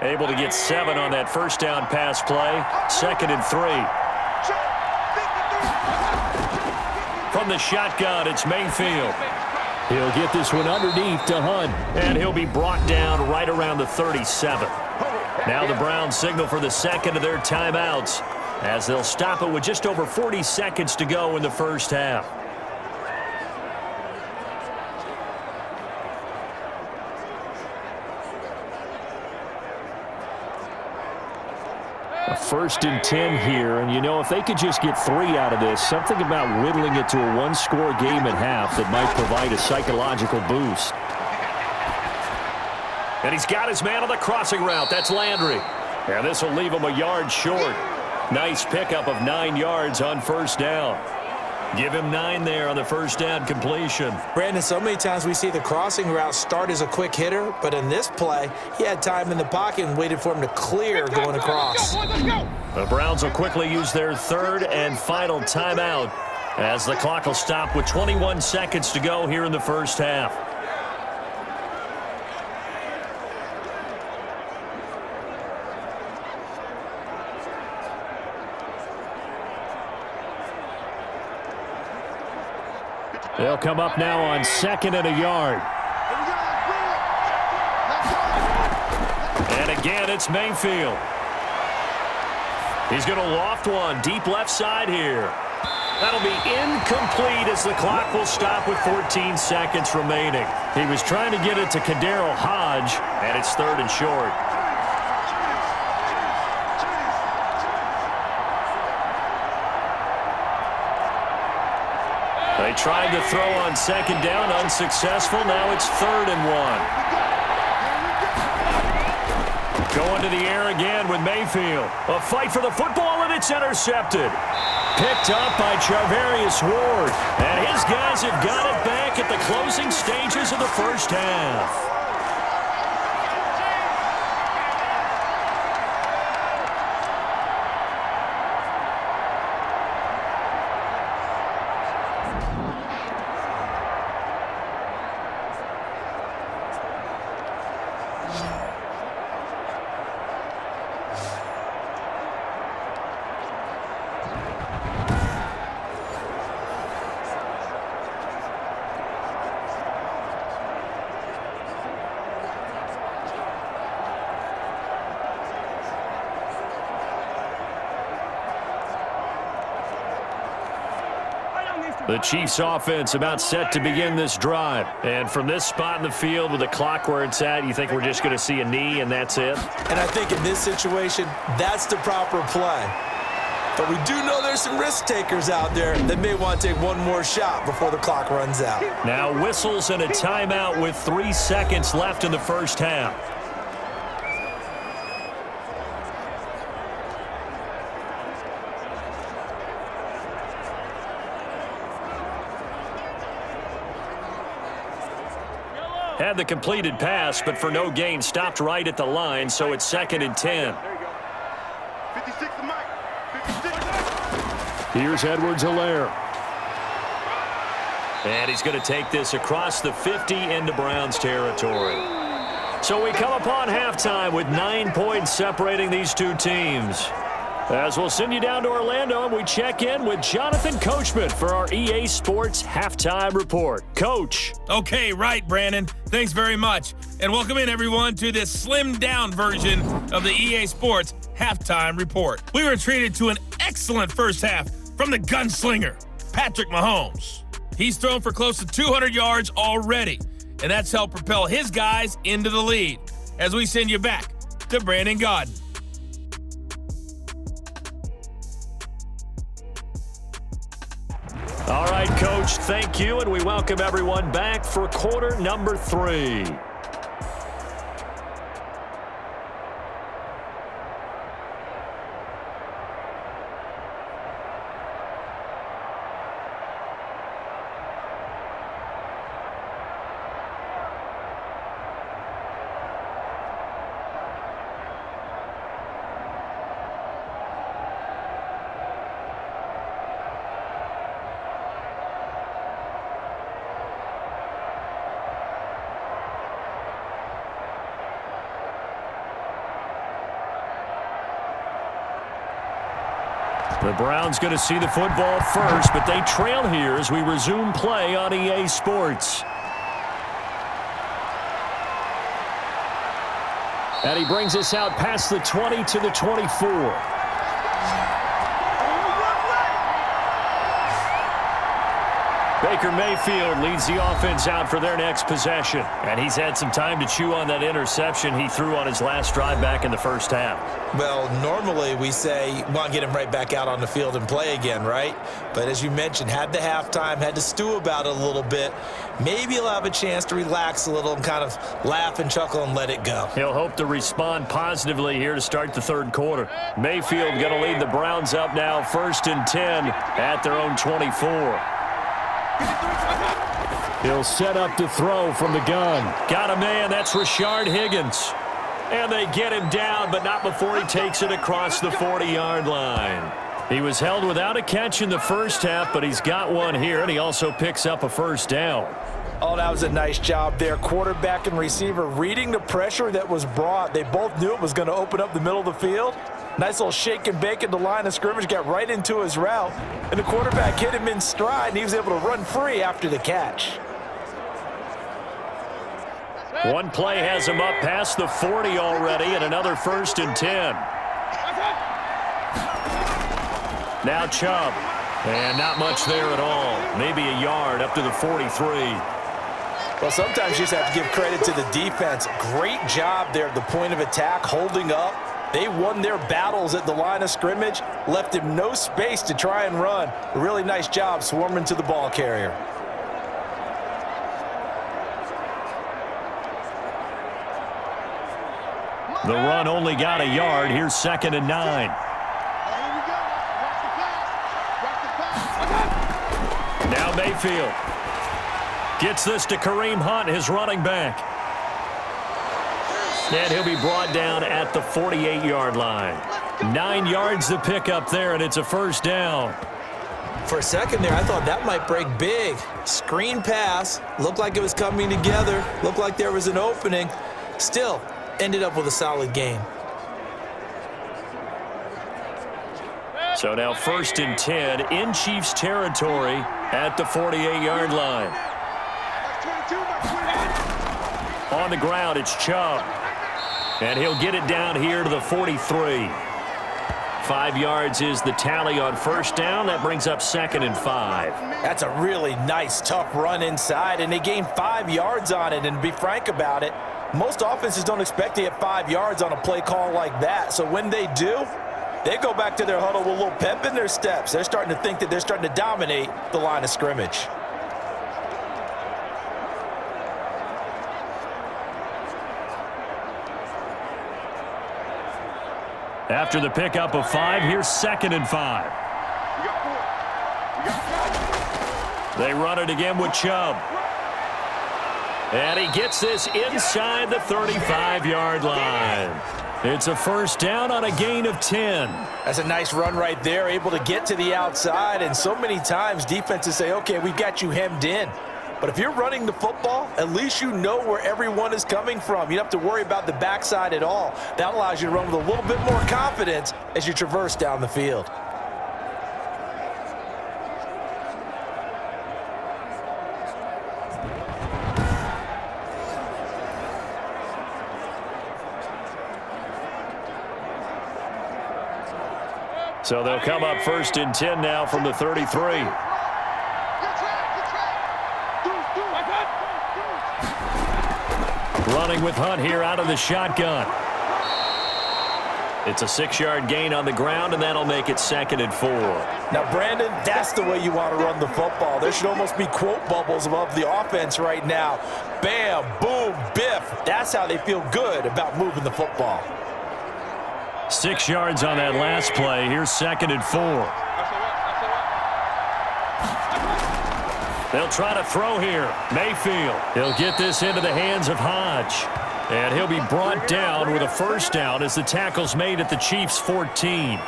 Able to get 7 on that first down pass play. 2nd and 3. From the shotgun, it's Mayfield. He'll get this one underneath to Hunt, and he'll be brought down right around the 37. Now the Browns signal for the second of their timeouts as they'll stop it with just over 40 seconds to go in the first half. A 1st and 10 here, and you know, if they could just get 3 out of this, something about whittling it to a 1-score game at half that might provide a psychological boost. And he's got his man on the crossing route. That's Landry. And this will leave him a yard short. Nice pickup of 9 yards on first down. Give him 9 there on the first down completion. Brandon, so many times we see the crossing route start as a quick hitter, but in this play, he had time in the pocket and waited for him to clear going across. The Browns will quickly use their 3rd and final timeout as the clock will stop with 21 seconds to go here in the first half. They'll come up now on 2nd and a yard. And again, it's Mayfield. He's going to loft one deep left side here. That'll be incomplete as the clock will stop with 14 seconds remaining. He was trying to get it to Kadero Hodge, and it's 3rd and short. They tried to throw on 2nd down, unsuccessful. Now it's 3rd and 1. Going to the air again with Mayfield. A fight for the football, and it's intercepted. Picked up by Charvarius Ward. And his guys have got it back at the closing stages of the first half. The Chiefs offense about set to begin this drive. And from this spot in the field with the clock where it's at, you think we're just going to see a knee and that's it? And I think in this situation, that's the proper play. But we do know there's some risk takers out there that may want to take one more shot before the clock runs out. Now whistles and a timeout with 3 seconds left in the first half. Had the completed pass, but for no gain, stopped right at the line, so it's 2nd and 10. There you go. 56 to Mike. 56. Here's Edwards-Helaire. And he's going to take this across the 50 into Browns territory. So we come upon halftime with 9 points separating these two teams. As we'll send you down to Orlando, and we check in with Jonathan Coachman for our EA Sports Halftime Report. Coach. Okay, right, Brandon. Thanks very much. And welcome in, everyone, to this slimmed-down version of the EA Sports Halftime Report. We were treated to an excellent first half from the gunslinger, Patrick Mahomes. He's thrown for close to 200 yards already, and that's helped propel his guys into the lead. As we send you back to Brandon Godden. All right, Coach, thank you, and we welcome everyone back for quarter number 3. The Browns going to see the football first, but they trail here as we resume play on EA Sports. And he brings us out past the 20 to the 24. Baker Mayfield leads the offense out for their next possession. And he's had some time to chew on that interception he threw on his last drive back in the first half. Well, normally we say, want to get him right back out on the field and play again, right? But as you mentioned, had the halftime, had to stew about it a little bit. Maybe he'll have a chance to relax a little and kind of laugh and chuckle and let it go. He'll hope to respond positively here to start the third quarter. Mayfield going to lead the Browns up now 1st and 10 at their own 24. He'll set up to throw from the gun. Got a man, that's Rashard Higgins. And they get him down, but not before he takes it across the 40-yard line. He was held without a catch in the first half, but he's got one here, and he also picks up a first down. Oh, that was a nice job there. Quarterback and receiver reading the pressure that was brought. They both knew it was going to open up the middle of the field. Nice little shake and bake at the line of scrimmage, got right into his route. And the quarterback hit him in stride, and he was able to run free after the catch. One play has him up past the 40 already, and another 1st and 10. Now Chubb. And not much there at all. Maybe a yard up to the 43. Well, sometimes you just have to give credit to the defense. Great job there at the point of attack, holding up. They won their battles at the line of scrimmage, left him no space to try and run. A really nice job swarming to the ball carrier. The run only got a yard. Here's 2nd and 9. Now Mayfield gets this to Kareem Hunt, his running back. And he'll be brought down at the 48-yard line. 9 yards to pick up there, and it's a first down. For a second there, I thought that might break big. Screen pass, looked like it was coming together, looked like there was an opening. Still, ended up with a solid gain. So now 1st and 10 in Chiefs territory at the 48-yard line. On the ground, it's Chubb. And he'll get it down here to the 43. 5 yards is the tally on first down. That brings up 2nd and 5. That's a really nice, tough run inside, and they gained 5 yards on it. And to be frank about it, most offenses don't expect to get 5 yards on a play call like that. So when they do, they go back to their huddle with a little pep in their steps. They're starting to think that they're starting to dominate the line of scrimmage. After the pickup of 5, here's 2nd and 5. They run it again with Chubb. And he gets this inside the 35-yard line. It's a first down on a gain of 10. That's a nice run right there, able to get to the outside. And so many times defenses say, okay, we've got you hemmed in. But if you're running the football, at least you know where everyone is coming from. You don't have to worry about the backside at all. That allows you to run with a little bit more confidence as you traverse down the field. So they'll come up 1st and 10 now from the 33. Running with Hunt here out of the shotgun. It's a 6-yard gain on the ground, and that'll make it 2nd and 4. Now, Brandon, that's the way you want to run the football. There should almost be quote bubbles above the offense right now. Bam, boom, biff. That's how they feel good about moving the football. 6 yards on that last play. Here's 2nd and 4. They'll try to throw here. Mayfield. He'll get this into the hands of Hodge. And he'll be brought down with a first down as the tackle's made at the Chiefs' 14.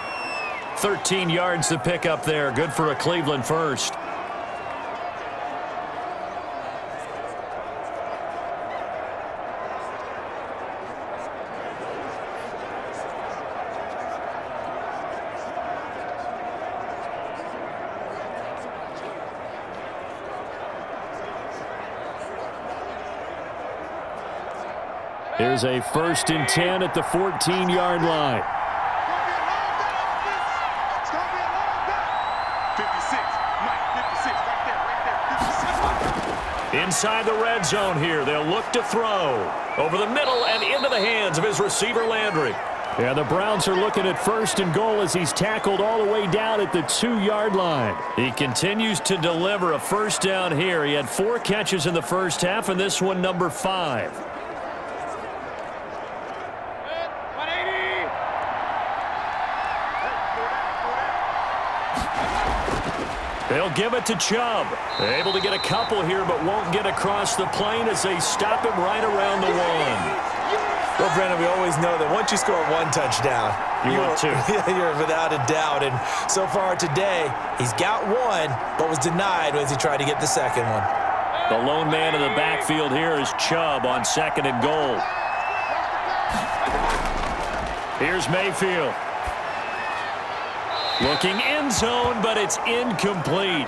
13 yards to pick up there. Good for a Cleveland first. Here's a 1st and 10 at the 14-yard line. 56, right there. Inside the red zone here. They'll look to throw. Over the middle and into the hands of his receiver, Landry. Yeah, the Browns are looking at 1st and goal as he's tackled all the way down at the 2-yard line. He continues to deliver a first down here. He had 4 catches in the first half, and this one number 5. They'll give it to Chubb. Able to get a couple here, but won't get across the plane as they stop him right around the 1. Well, Brandon, we always know that once you score 1 touchdown, you're 2. You're without a doubt. And so far today, he's got 1, but was denied as he tried to get the second one. The lone man in the backfield here is Chubb on 2nd and goal. Here's Mayfield. Looking end zone, but it's incomplete.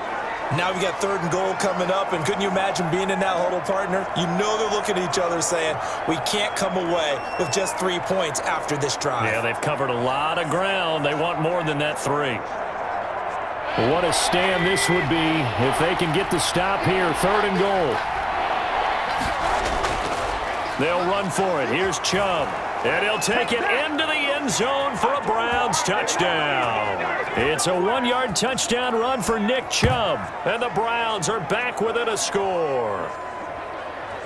Now we got 3rd and goal coming up, and couldn't you imagine being in that huddle, partner? You know they're looking at each other saying, we can't come away with just 3 points after this drive. Yeah, they've covered a lot of ground. They want more than that 3. What a stand this would be if they can get the stop here. 3rd and goal. They'll run for it. Here's Chubb. And he'll take it into the end zone for a Browns touchdown. It's a 1-yard touchdown run for Nick Chubb. And the Browns are back within a score.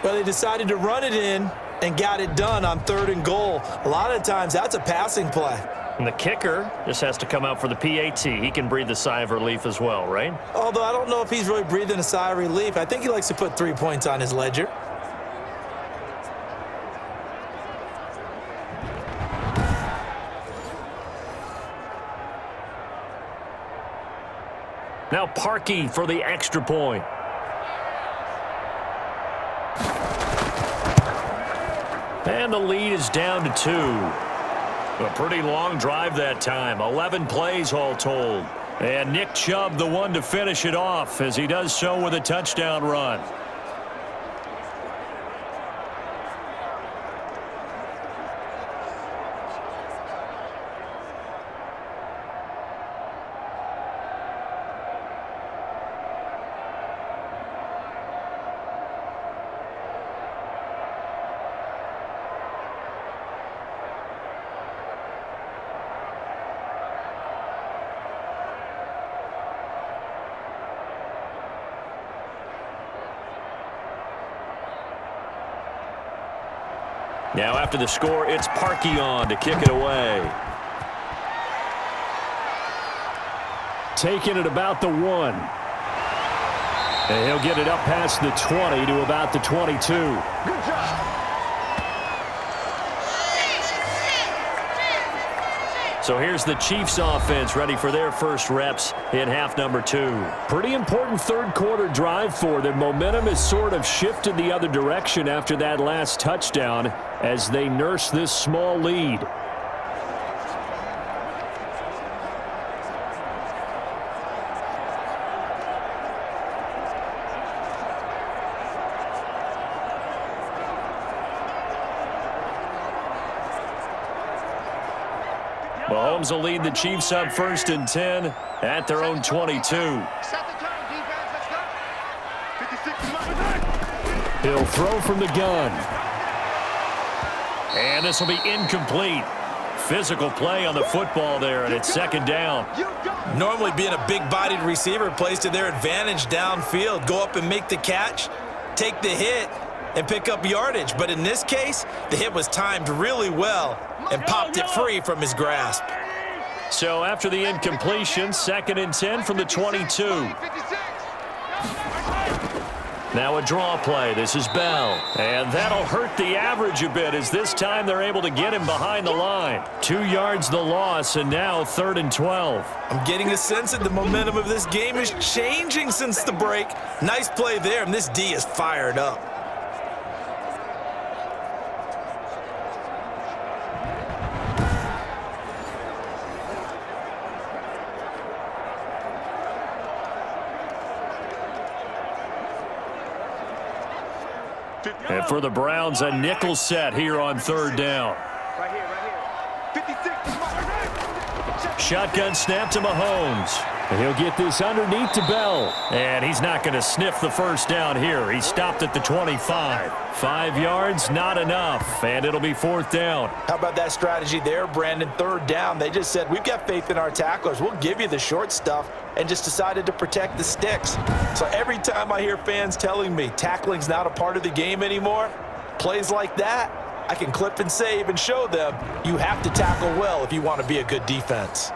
Well, they decided to run it in and got it done on 3rd and goal. A lot of times that's a passing play. And the kicker just has to come out for the PAT. He can breathe a sigh of relief as well, right? Although I don't know if he's really breathing a sigh of relief. I think he likes to put 3 points on his ledger. Now Parkey for the extra point. And the lead is down to 2. A pretty long drive that time. 11 plays all told. And Nick Chubb the one to finish it off as he does so with a touchdown run. Now after the score, it's Parkey on to kick it away. Taking it about the 1. And he'll get it up past the 20 to about the 22. Good job. So here's the Chiefs offense ready for their first reps in half number 2. Pretty important third quarter drive for them. Momentum has sort of shifted the other direction after that last touchdown as they nurse this small lead. Mahomes will lead the Chiefs up 1st and 10 at their own 22. Set the tone, defense. Let's go. 56 He'll throw from the gun. And this will be incomplete. Physical play on the football there, and it's 2nd down. Normally being a big-bodied receiver plays to their advantage downfield. Go up and make the catch, take the hit, and pick up yardage. But in this case, the hit was timed really well and popped it free from his grasp. So after the incompletion, 2nd and 10 from the 22. Now a draw play. This is Bell. And that'll hurt the average a bit as this time they're able to get him behind the line. 2 yards the loss, and now 3rd and 12. I'm getting a sense that the momentum of this game is changing since the break. Nice play there, and this D is fired up. And for the Browns, a nickel set here on 3rd down. Right here. 56. Shotgun snap to Mahomes. And he'll get this underneath to Bell. And he's not going to sniff the first down here. He stopped at the 25. 5 yards, not enough. And it'll be 4th down. How about that strategy there, Brandon? 3rd down. They just said, we've got faith in our tacklers. We'll give you the short stuff, and just decided to protect the sticks. So every time I hear fans telling me tackling's not a part of the game anymore, plays like that, I can clip and save and show them you have to tackle well if you want to be a good defense.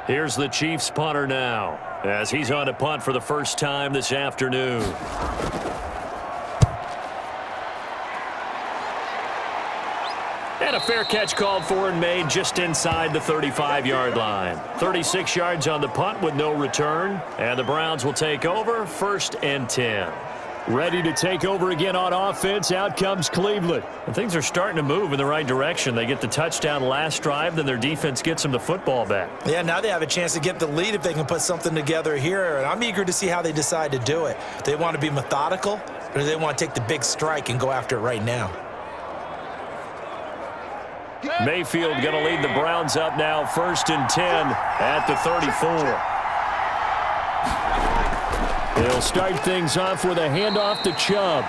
Here's the Chiefs punter now as he's on to punt for the first time this afternoon. And a fair catch called for and made just inside the 35-yard line. 36 yards on the punt with no return. And the Browns will take over 1st and 10. Ready to take over again on offense. Out comes Cleveland. And things are starting to move in the right direction. They get the touchdown last drive, then their defense gets them the football back. Yeah, now they have a chance to get the lead if they can put something together here. And I'm eager to see how they decide to do it. Do they want to be methodical, or do they want to take the big strike and go after it right now? Mayfield going to lead the Browns up now 1st and 10 at the 34. He'll start things off with a handoff to Chubb.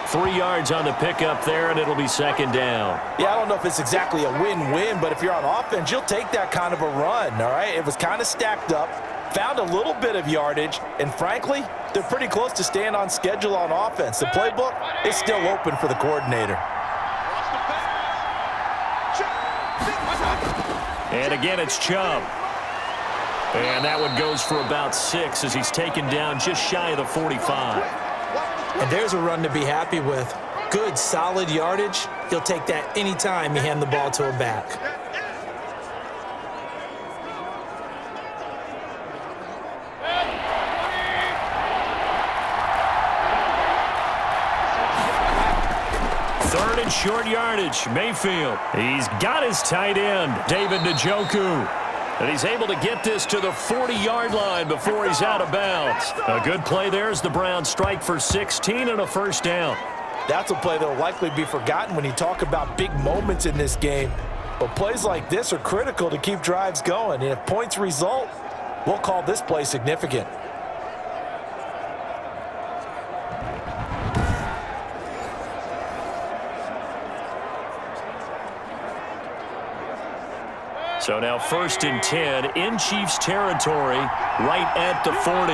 3 yards on the pickup there, and it'll be 2nd down. Yeah, I don't know if it's exactly a win-win, but if you're on offense, you'll take that kind of a run, all right? It was kind of stacked up, found a little bit of yardage, and frankly, they're pretty close to staying on schedule on offense. The playbook is still open for the coordinator. And again, it's Chubb. And that one goes for about 6 as he's taken down just shy of the 45. And there's a run to be happy with. Good, solid yardage. He'll take that anytime you hand the ball to a back. Third and short yardage. Mayfield. He's got his tight end, David Njoku. And he's able to get this to the 40-yard line before he's out of bounds. A good play there as the Browns strike for 16 and a 1st down. That's a play that will likely be forgotten when you talk about big moments in this game. But plays like this are critical to keep drives going. And if points result, we'll call this play significant. So now 1st and 10 in Chiefs territory, right at the 40.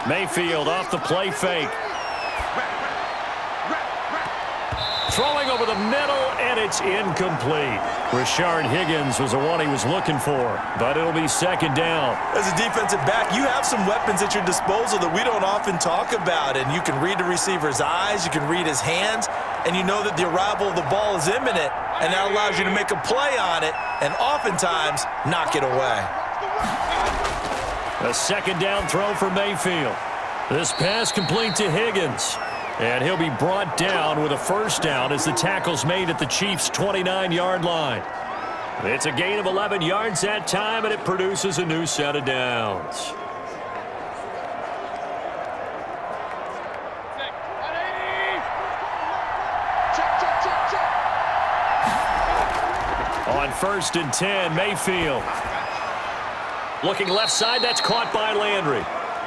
Mayfield off the play fake. Throwing over the middle, and it's incomplete. Rashard Higgins was the one he was looking for, but it'll be 2nd down. As a defensive back, you have some weapons at your disposal that we don't often talk about, and you can read the receiver's eyes, you can read his hands, and you know that the arrival of the ball is imminent, and that allows you to make a play on it and oftentimes knock it away. A 2nd down throw for Mayfield. This pass complete to Higgins. And he'll be brought down with a 1st down as the tackle's made at the Chiefs' 29-yard line. It's a gain of 11 yards that time, and it produces a new set of downs. On 1st and 10, Mayfield. Looking left side, that's caught by Landry.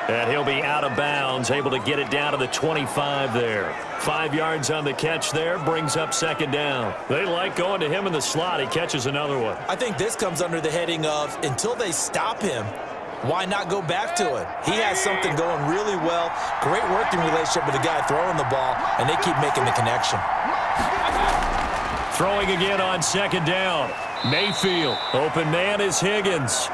And he'll be out of bounds, able to get it down to the 25 there. 5 yards on the catch there, brings up 2nd down. They like going to him in the slot. He catches another one. I think this comes under the heading of, until they stop him, why not go back to it? He has something going really well. Great working relationship with the guy throwing the ball, and they keep making the connection. Throwing again on 2nd down. Mayfield, open man is Higgins.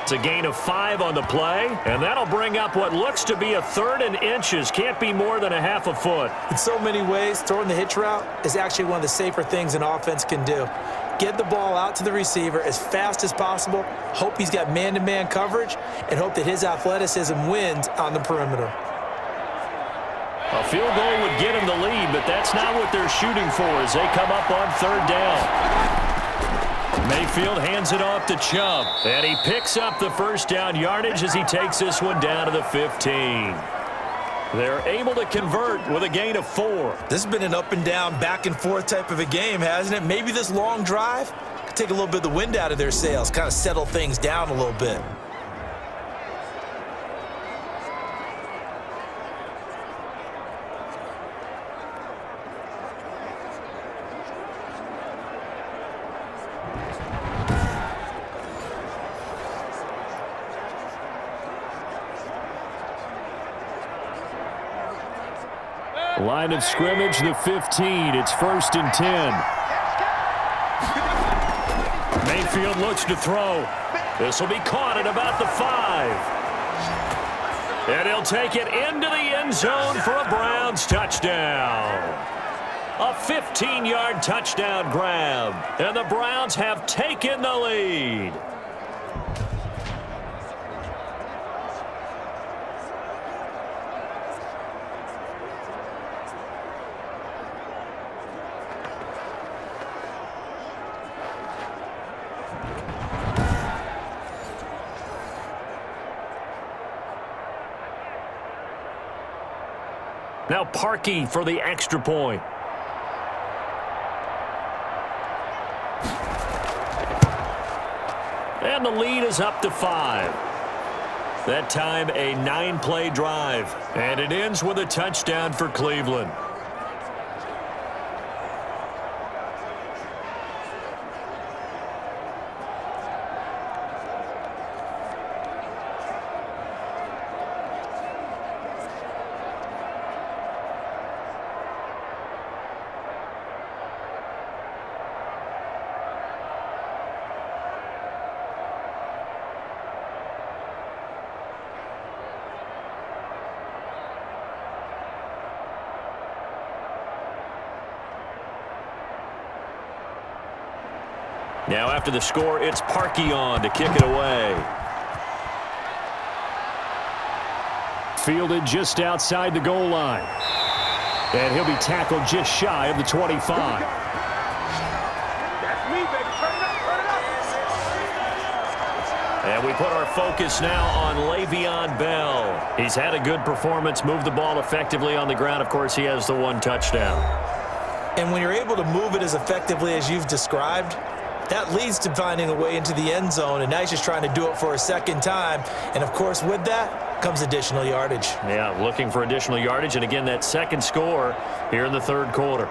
It's a gain of 5 on the play, and that'll bring up what looks to be a 3rd and inches. Can't be more than a half a foot. In so many ways, throwing the hitch route is actually one of the safer things an offense can do. Get the ball out to the receiver as fast as possible, hope he's got man-to-man coverage, and hope that his athleticism wins on the perimeter. A field goal would get him the lead, but that's not what they're shooting for as they come up on 3rd down. Mayfield hands it off to Chubb, and he picks up the 1st down yardage as he takes this one down to the 15. They're able to convert with a gain of 4. This has been an up and down, back and forth type of a game, hasn't it? Maybe this long drive could take a little bit of the wind out of their sails, kind of settle things down a little bit. Line of scrimmage, the 15. It's 1st and 10. Mayfield looks to throw. This will be caught at about the 5. And he'll take it into the end zone for a Browns touchdown. A 15-yard touchdown grab. And the Browns have taken the lead. Now Parkey for the extra point. And the lead is up to 5. That time a 9-play drive. And it ends with a touchdown for Cleveland. Now after the score, it's Parkey on to kick it away. Fielded just outside the goal line. And he'll be tackled just shy of the 25. That's me, baby. Turn it up, turn it up. And we put our focus now on Le'Veon Bell. He's had a good performance, moved the ball effectively on the ground. Of course, he has the 1 touchdown. And when you're able to move it as effectively as you've described, that leads to finding a way into the end zone, and now he's just trying to do it for a 2nd time. And, of course, with that comes additional yardage. Yeah, looking for additional yardage, and again, that 2nd score here in the 3rd quarter.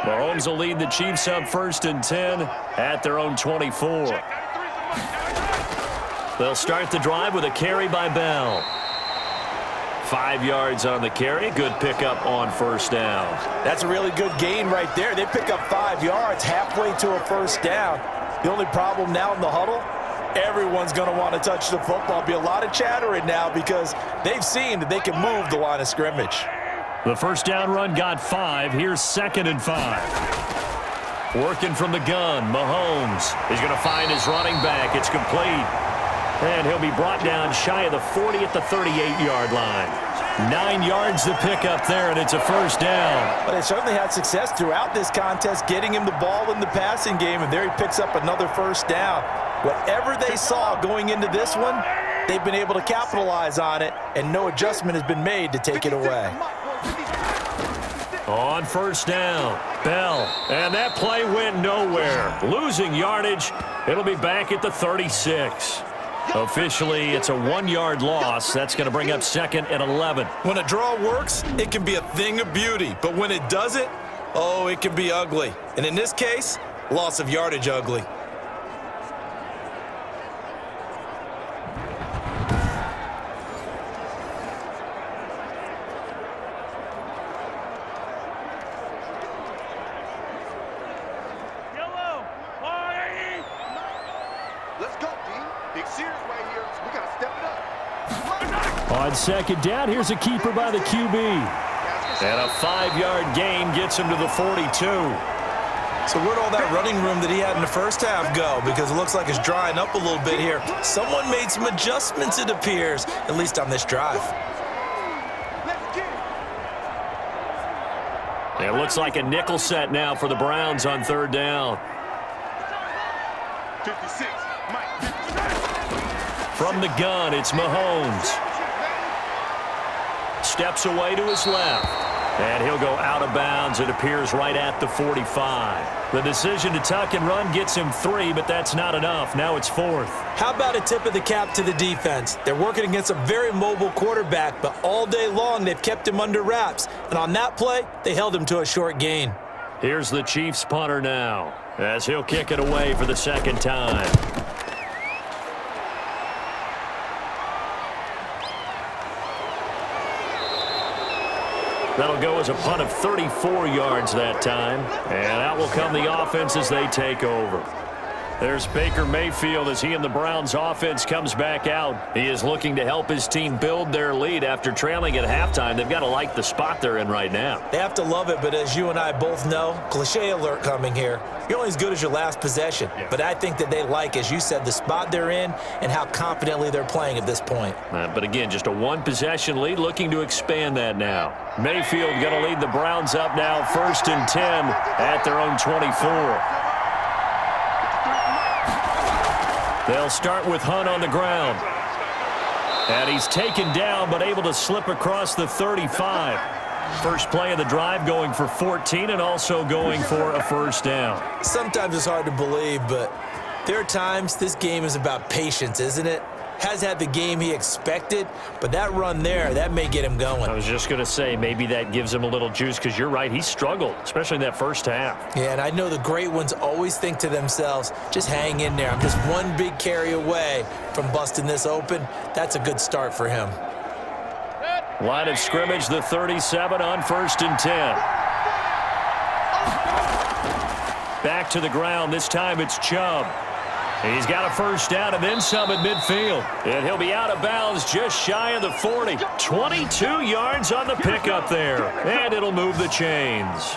Mahomes will lead the Chiefs up 1st and 10 at their own 24. They'll start the drive with a carry by Bell. 5 yards on the carry. Good pickup on 1st down. That's a really good gain right there. They pick up 5 yards halfway to a 1st down. The only problem now in the huddle, everyone's going to want to touch the football. Be a lot of chattering now because they've seen that they can move the line of scrimmage. The 1st down run got 5. Here's 2nd and 5. Working from the gun, Mahomes is going to find his running back. It's complete. And he'll be brought down shy of the 40 at the 38-yard line. 9 yards to pick up there, and it's a 1st down. But they certainly had success throughout this contest, getting him the ball in the passing game, and there he picks up another 1st down. Whatever they saw going into this one, they've been able to capitalize on it, and no adjustment has been made to take it away. On 1st down, Bell, and that play went nowhere. Losing yardage, it'll be back at the 36. Officially, it's a 1-yard loss. That's going to bring up 2nd and 11. When a draw works, it can be a thing of beauty. But when it doesn't, oh, it can be ugly. And in this case, loss of yardage ugly. On 2nd down, here's a keeper by the QB. And a 5-yard gain gets him to the 42. So where'd all that running room that he had in the 1st half go? Because it looks like it's drying up a little bit here. Someone made some adjustments, it appears, at least on this drive. It looks like a nickel set now for the Browns on 3rd down. 56, Mike. From the gun, it's Mahomes. Steps away to his left. And he'll go out of bounds. It appears right at the 45. The decision to tuck and run gets him 3, but that's not enough. Now it's 4th. How about a tip of the cap to the defense? They're working against a very mobile quarterback, but all day long they've kept him under wraps. And on that play, they held him to a short gain. Here's the Chiefs punter now, as he'll kick it away for the 2nd time. That'll go as a punt of 34 yards that time. And out will come the offense as they take over. There's Baker Mayfield as he and the Browns offense comes back out. He is looking to help his team build their lead after trailing at halftime. They've got to like the spot they're in right now. They have to love it, but as you and I both know, cliche alert coming here. You're only as good as your last possession. Yeah. But I think that they like, as you said, the spot they're in and how confidently they're playing at this point. But again, just a 1-possession lead, looking to expand that now. Mayfield going to lead the Browns up now 1st and 10 at their own 24. They'll start with Hunt on the ground. And he's taken down, but able to slip across the 35. First play of the drive going for 14 and also going for a 1st down. Sometimes it's hard to believe, but there are times this game is about patience, isn't it? Has had the game he expected, but that run there, that may get him going. I was just going to say, maybe that gives him a little juice because you're right, he struggled, especially in that 1st half. Yeah, and I know the great ones always think to themselves, just hang in there. I'm just one big carry away from busting this open. That's a good start for him. Line of scrimmage, the 37 on 1st and 10. Back to the ground. This time it's Chubb. He's got a 1st down and then some at midfield. And he'll be out of bounds just shy of the 40. 22 yards on the pickup there. And it'll move the chains.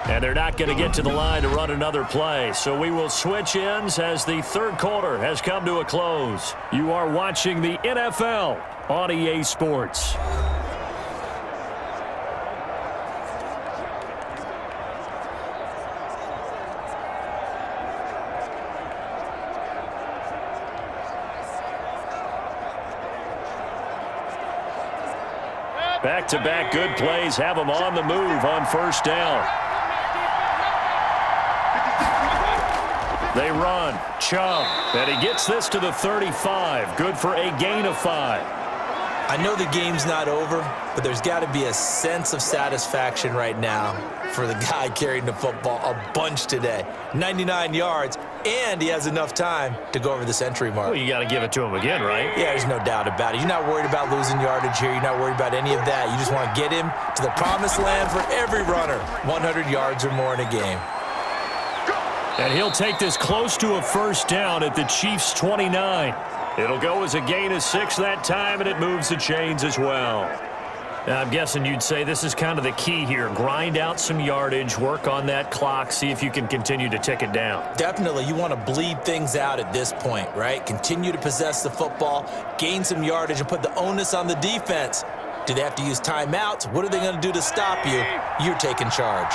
And they're not going to get to the line to run another play. So we will switch ends as the 3rd quarter has come to a close. You are watching the NFL on EA Sports. Back-to-back good plays have them on the move on first down. They run. Chubb. And he gets this to the 35. Good for a gain of 5. I know the game's not over, but there's got to be a sense of satisfaction right now for the guy carrying the football a bunch today. 99 yards, and he has enough time to go over the century mark. Well, you got to give it to him again, right? Yeah, there's no doubt about it. You're not worried about losing yardage here. You're not worried about any of that. You just want to get him to the promised land for every runner. 100 yards or more in a game. And he'll take this close to a first down at the Chiefs' 29. It'll go as a gain of 6 that time, and it moves the chains as well. Now, I'm guessing you'd say this is kind of the key here. Grind out some yardage, work on that clock, see if you can continue to tick it down. Definitely. You want to bleed things out at this point, right? Continue to possess the football, gain some yardage, and put the onus on the defense. Do they have to use timeouts? What are they going to do to stop you? You're taking charge.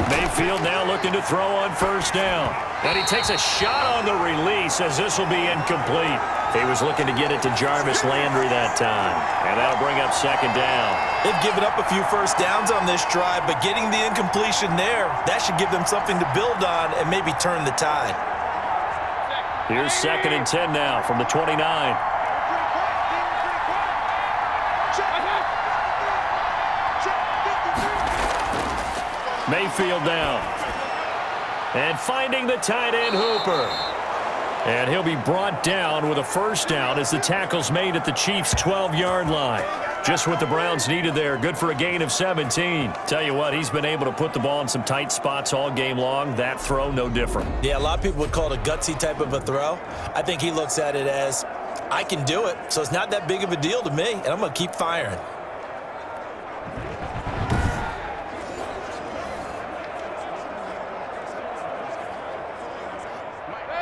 Mayfield now looking to throw on first down. And he takes a shot on the release as this will be incomplete. He was looking to get it to Jarvis Landry that time. And that'll bring up second down. They've given up a few first downs on this drive, but getting the incompletion there, that should give them something to build on and maybe turn the tide. Here's 2nd and 10 now from the 29. Mayfield down. And finding the tight end Hooper. And he'll be brought down with a first down as the tackle's made at the Chiefs' 12-yard line. Just what the Browns needed there. Good for a gain of 17. Tell you what, he's been able to put the ball in some tight spots all game long. That throw, no different. Yeah, a lot of people would call it a gutsy type of a throw. I think he looks at it as, I can do it, so it's not that big of a deal to me, and I'm going to keep firing.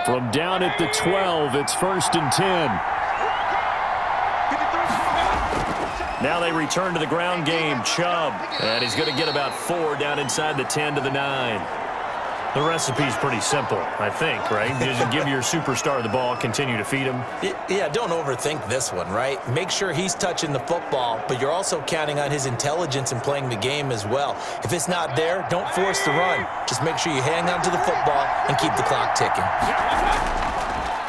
From down at the 12, it's 1st and 10. Now they return to the ground game. Chubb, and he's going to get about 4 down inside the 10 to the 9. The recipe's pretty simple, I think, right? You just give your superstar the ball, continue to feed him. Yeah, don't overthink this one, right? Make sure he's touching the football, but you're also counting on his intelligence in playing the game as well. If it's not there, don't force the run. Just make sure you hang on to the football and keep the clock ticking.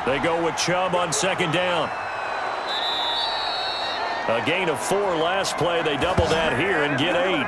They go with Chubb on 2nd down. A gain of 4 last play. They double that here and get 8.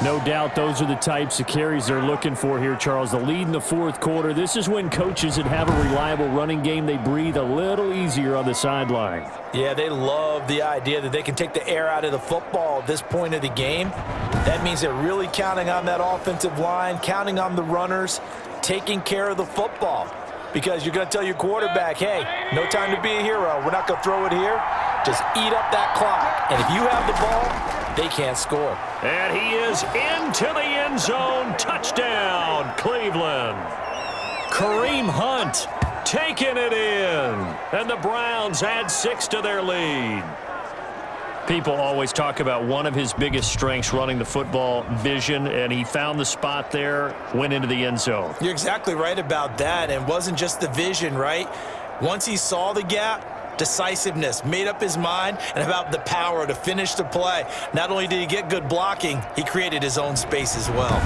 No doubt those are the types of carries they're looking for here, Charles. The lead in the 4th quarter. This is when coaches that have a reliable running game, they breathe a little easier on the sideline. Yeah, they love the idea that they can take the air out of the football at this point of the game. That means they're really counting on that offensive line, counting on the runners, taking care of the football. Because you're going to tell your quarterback, hey, no time to be a hero. We're not going to throw it here. Just eat up that clock. And if you have the ball, they can't score. And he is into the end zone. Touchdown, Cleveland. Kareem Hunt taking it in. And the Browns add 6 to their lead. People always talk about one of his biggest strengths, running the football, vision, and he found the spot there, went into the end zone. You're exactly right about that. And it wasn't just the vision, right? Once he saw the gap, decisiveness, made up his mind, and about the power to finish the play. Not only did he get good blocking, he created his own space as well.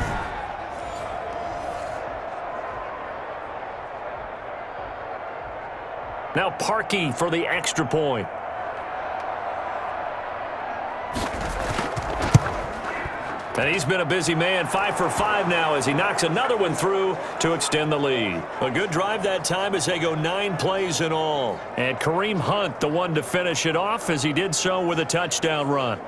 Now Parkey for the extra point. And he's been a busy man, 5 for 5 now as he knocks another one through to extend the lead. A good drive that time as they go 9 plays in all. And Kareem Hunt, the one to finish it off as he did so with a touchdown run.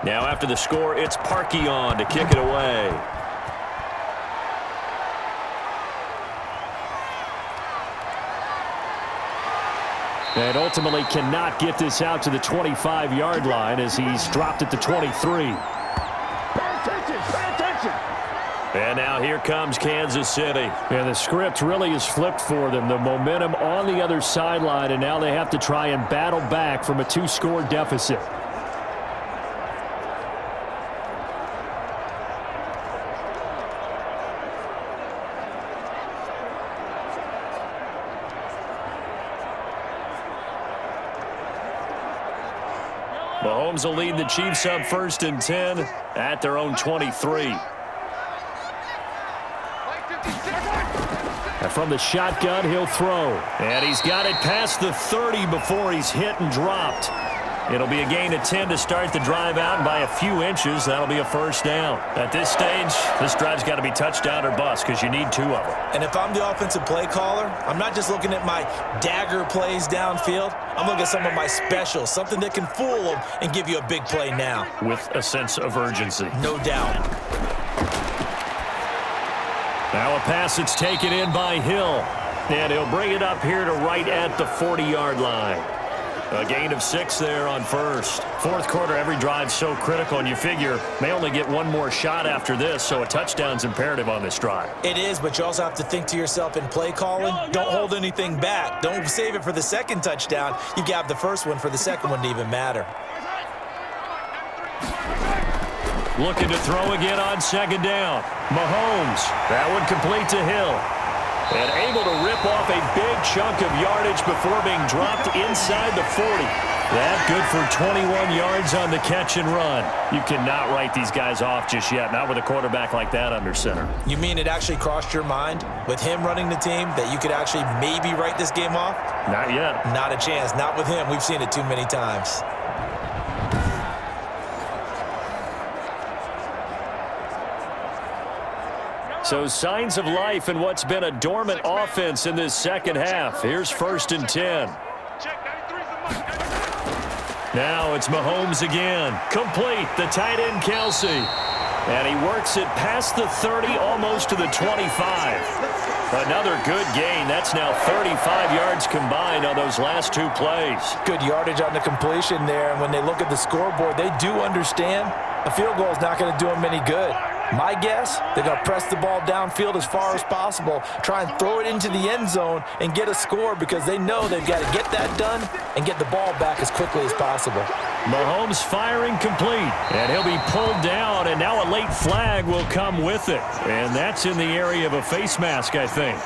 Now after the score, it's Parkey on to kick it away. And ultimately cannot get this out to the 25-yard line as he's dropped at the 23. Pay attention, pay attention. And now here comes Kansas City. And the script really is flipped for them. The momentum on the other sideline, and now they have to try and battle back from a 2-score deficit. Mahomes will lead the Chiefs up 1st and 10 at their own 23. And from the shotgun, he'll throw. And he's got it past the 30 before he's hit and dropped. It'll be a gain of 10 to start the drive out, and by a few inches, that'll be a 1st down. At this stage, this drive's got to be touchdown or bust because you need 2 of them. And if I'm the offensive play caller, I'm not just looking at my dagger plays downfield. I'm looking at some of my specials, something that can fool them and give you a big play now. With a sense of urgency. No doubt. Now a pass that's taken in by Hill. And he'll bring it up here to right at the 40-yard line. A gain of 6 there on 1st. 4th quarter, every drive's so critical, and you figure may only get one more shot after this, so a touchdown's imperative on this drive. It is, but you also have to think to yourself in play calling, don't hold anything back. Don't save it for the 2nd touchdown. You got the 1st one for the 2nd one to even matter. Looking to throw again on 2nd down. Mahomes, that one complete to Hill. And able to rip off a big chunk of yardage before being dropped inside the 40. That good for 21 yards on the catch and run. You cannot write these guys off just yet, not with a quarterback like that under center. You mean it actually crossed your mind with him running the team that you could actually maybe write this game off? Not yet. Not a chance. Not with him. We've seen it too many times. So signs of life in what's been a dormant offense in this 2nd half. Here's 1st and 10. Now it's Mahomes again. Complete, the tight end Kelsey. And he works it past the 30, almost to the 25. Another good gain. That's now 35 yards combined on those last 2 plays. Good yardage on the completion there. And when they look at the scoreboard, they do understand a field goal is not going to do them any good. My guess, they're going to press the ball downfield as far as possible, try and throw it into the end zone and get a score because they know they've got to get that done and get the ball back as quickly as possible. Mahomes firing complete, and he'll be pulled down, and now a late flag will come with it. And that's in the area of a face mask, I think.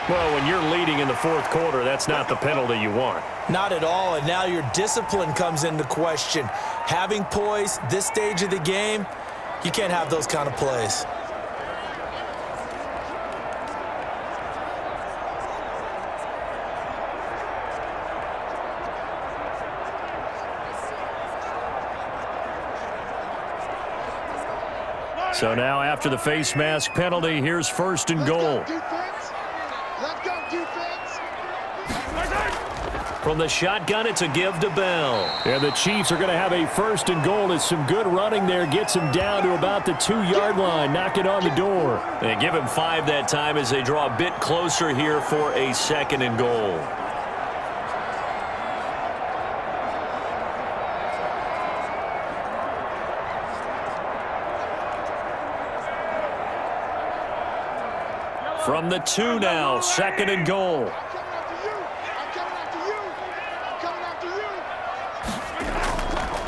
Well, when you're leading in the 4th quarter, that's not the penalty you want. Not at all, and now your discipline comes into question. Having poise this stage of the game, you can't have those kind of plays. So now after the face mask penalty, here's 1st and goal. Let's go, defense. From the shotgun, it's a give to Bell. And the Chiefs are going to have a 1st and goal as some good running there gets him down to about the 2-yard line, knocking on the door. They give him 5 that time as they draw a bit closer here for a 2nd and goal. From the 2 now, 2nd and goal.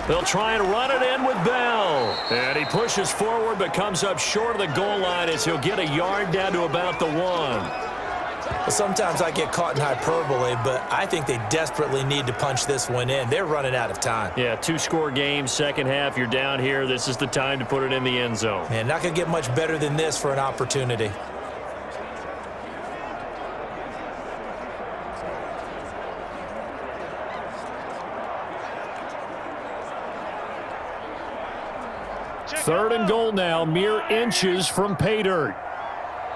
They'll try and run it in with Bell. And he pushes forward but comes up short of the goal line as he'll get a yard down to about the 1. Well, sometimes I get caught in hyperbole, but I think they desperately need to punch this one in. They're running out of time. Yeah, 2-score game, 2nd half. You're down here. This is the time to put it in the end zone. Man, not going to get much better than this for an opportunity. Third and goal now, mere inches from pay dirt.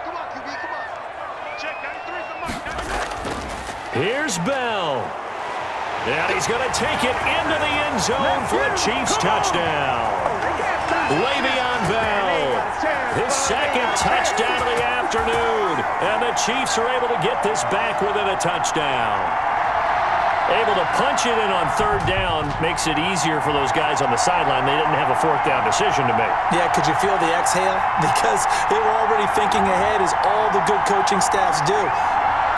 Come on, QB, come on. Check 93. Here's Bell. And he's going to take it into the end zone for a Chiefs touchdown. Le'Veon Bell, his second touchdown of the afternoon. And the Chiefs are able to get this back within a touchdown. Able to punch it in on third down makes it easier for those guys on the sideline. They didn't have a fourth down decision to make. Yeah, could you feel the exhale? Because they were already thinking ahead, as all the good coaching staffs do.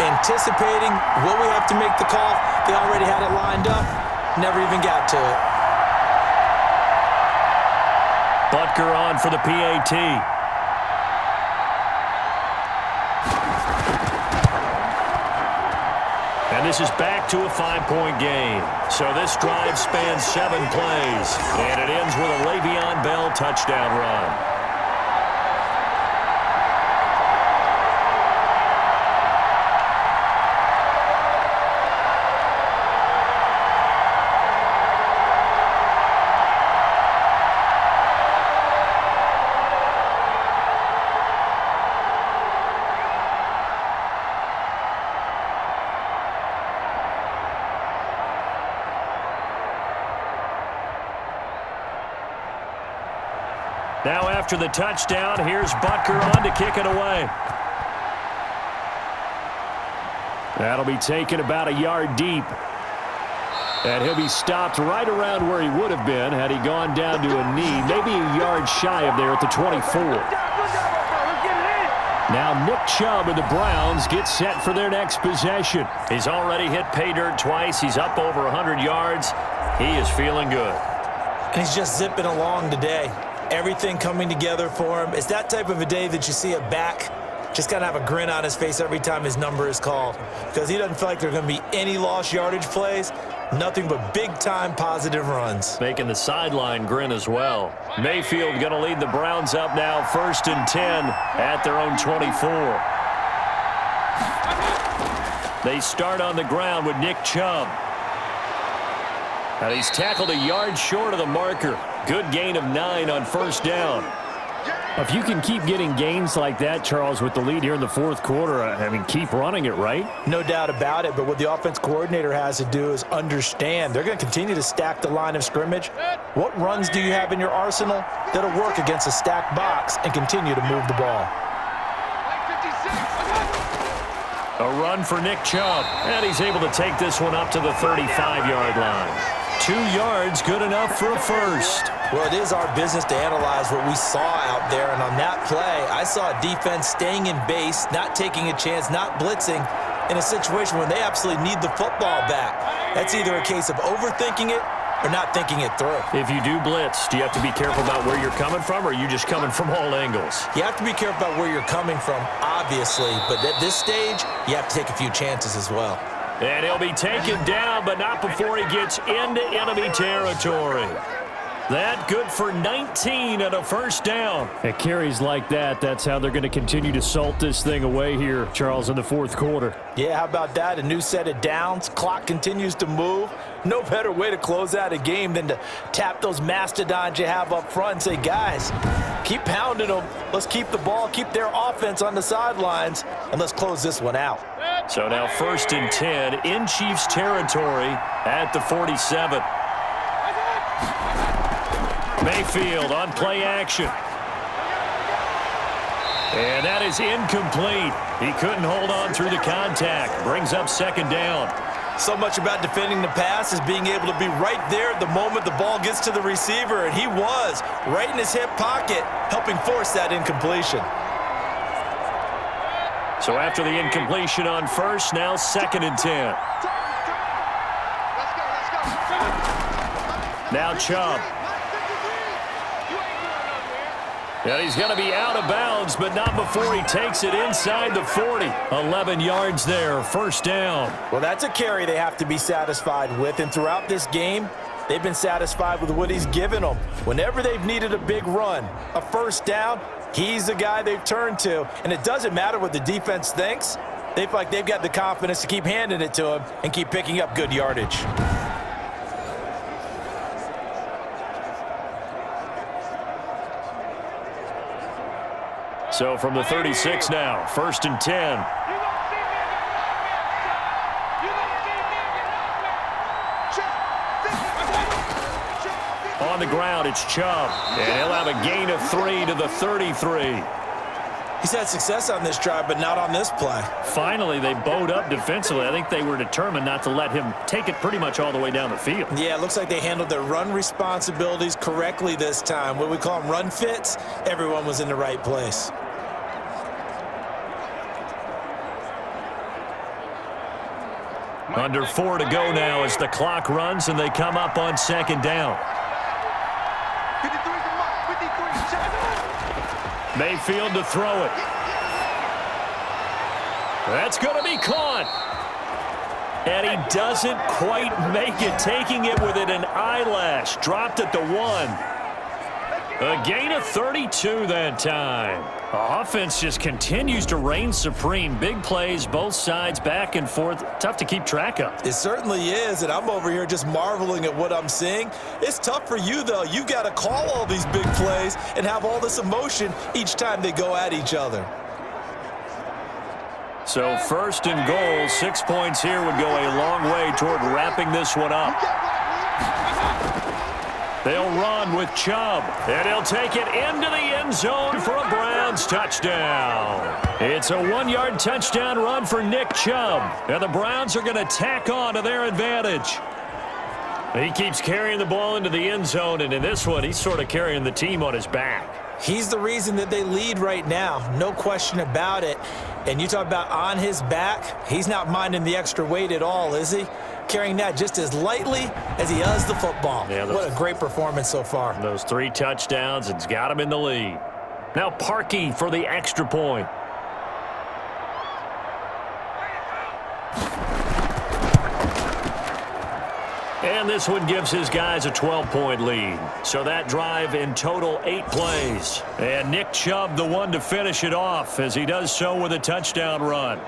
Anticipating, will we have to make the call? They already had it lined up. Never even got to it. Butker on for the PAT. And this is back to a 5-point game. So this drive spans 7 plays. And it ends with a Le'Veon Bell touchdown run. Now after the touchdown, here's Butker on to kick it away. That'll be taken about a yard deep. And he'll be stopped right around where he would have been had he gone down to a knee, maybe a yard shy of there at the 24. Now Nick Chubb and the Browns get set for their next possession. He's already hit pay dirt twice. He's up over 100 yards. He is feeling good. And he's just zipping along today. Everything coming together for him. It's that type of a day that you see a back just kind of have a grin on his face every time his number is called, because he doesn't feel like there are going to be any lost yardage plays, nothing but big-time positive runs. Making the sideline grin as well. Mayfield going to lead the Browns up now, 1st and 10 at their own 24. They start on the ground with Nick Chubb. And he's tackled a yard short of the marker. Good gain of 9 on 1st down. If you can keep getting gains like that, Charles, with the lead here in the 4th quarter, I mean, keep running it, right? No doubt about it, but what the offense coordinator has to do is understand they're going to continue to stack the line of scrimmage. What runs do you have in your arsenal that'll work against a stacked box and continue to move the ball? A run for Nick Chubb, and he's able to take this one up to the 35-yard line. 2 yards, good enough for a first. Well, it is our business to analyze what we saw out there, and on that play, I saw a defense staying in base, not taking a chance, not blitzing, in a situation when they absolutely need the football back. That's either a case of overthinking it or not thinking it through. If you do blitz, do you have to be careful about where you're coming from, or are you just coming from all angles? You have to be careful about where you're coming from, obviously, but at this stage, you have to take a few chances as well. And he'll be taken down, but not before he gets into enemy territory. That good for 19 and a 1st down. At carries like that, that's how they're going to continue to salt this thing away here, Charles, in the 4th quarter. Yeah, how about that? A new set of downs. Clock continues to move. No better way to close out a game than to tap those mastodons you have up front and say, guys, keep pounding them. Let's keep the ball, keep their offense on the sidelines, and let's close this one out. So now 1st and 10 in Chiefs territory at the 47. Mayfield on play action. And that is incomplete. He couldn't hold on through the contact. Brings up 2nd down. So much about defending the pass is being able to be right there at the moment the ball gets to the receiver, and he was right in his hip pocket, helping force that incompletion. So after the incompletion on 1st, now 2nd and 10. Now Chubb. And he's going to be out of bounds, but not before he takes it inside the 40. 11 yards there, 1st down. Well, that's a carry they have to be satisfied with, and throughout this game, they've been satisfied with what he's given them. Whenever they've needed a big run, a 1st down, he's the guy they've turned to, and it doesn't matter what the defense thinks. They feel like they've got the confidence to keep handing it to him and keep picking up good yardage. So from the 36 now, 1st and 10. On the ground, it's Chubb. And he'll have a gain of 3 to the 33. He's had success on this drive, but not on this play. Finally, they bowed up defensively. I think they were determined not to let him take it pretty much all the way down the field. Yeah, it looks like they handled their run responsibilities correctly this time. What we call them run fits, everyone was in the right place. Under 4 to go now as the clock runs and they come up on second down. 53 is the mark. 53, check. Mayfield to throw it. That's going to be caught. And he doesn't quite make it, taking it within an eyelash. Dropped at the 1. A gain of 32 that time. The offense just continues to reign supreme. Big plays, both sides, back and forth. Tough to keep track of. It certainly is, and I'm over here just marveling at what I'm seeing. It's tough for you, though. You've got to call all these big plays and have all this emotion each time they go at each other. So first and goal, 6 points here would go a long way toward wrapping this one up. They'll run with Chubb, and he'll take it into the end zone for a Browns touchdown. It's a 1-yard touchdown run for Nick Chubb, and the Browns are going to tack on to their advantage. He keeps carrying the ball into the end zone, and in this one, he's sort of carrying the team on his back. He's the reason that they lead right now, no question about it. And you talk about on his back, he's not minding the extra weight at all, is he? Carrying that just as lightly as he does the football. Yeah, what a great performance so far. Those 3 touchdowns, it's got him in the lead. Now Parkey for the extra point. And this one gives his guys a 12-point lead. So that drive in total 8 plays. And Nick Chubb the one to finish it off as he does so with a touchdown run.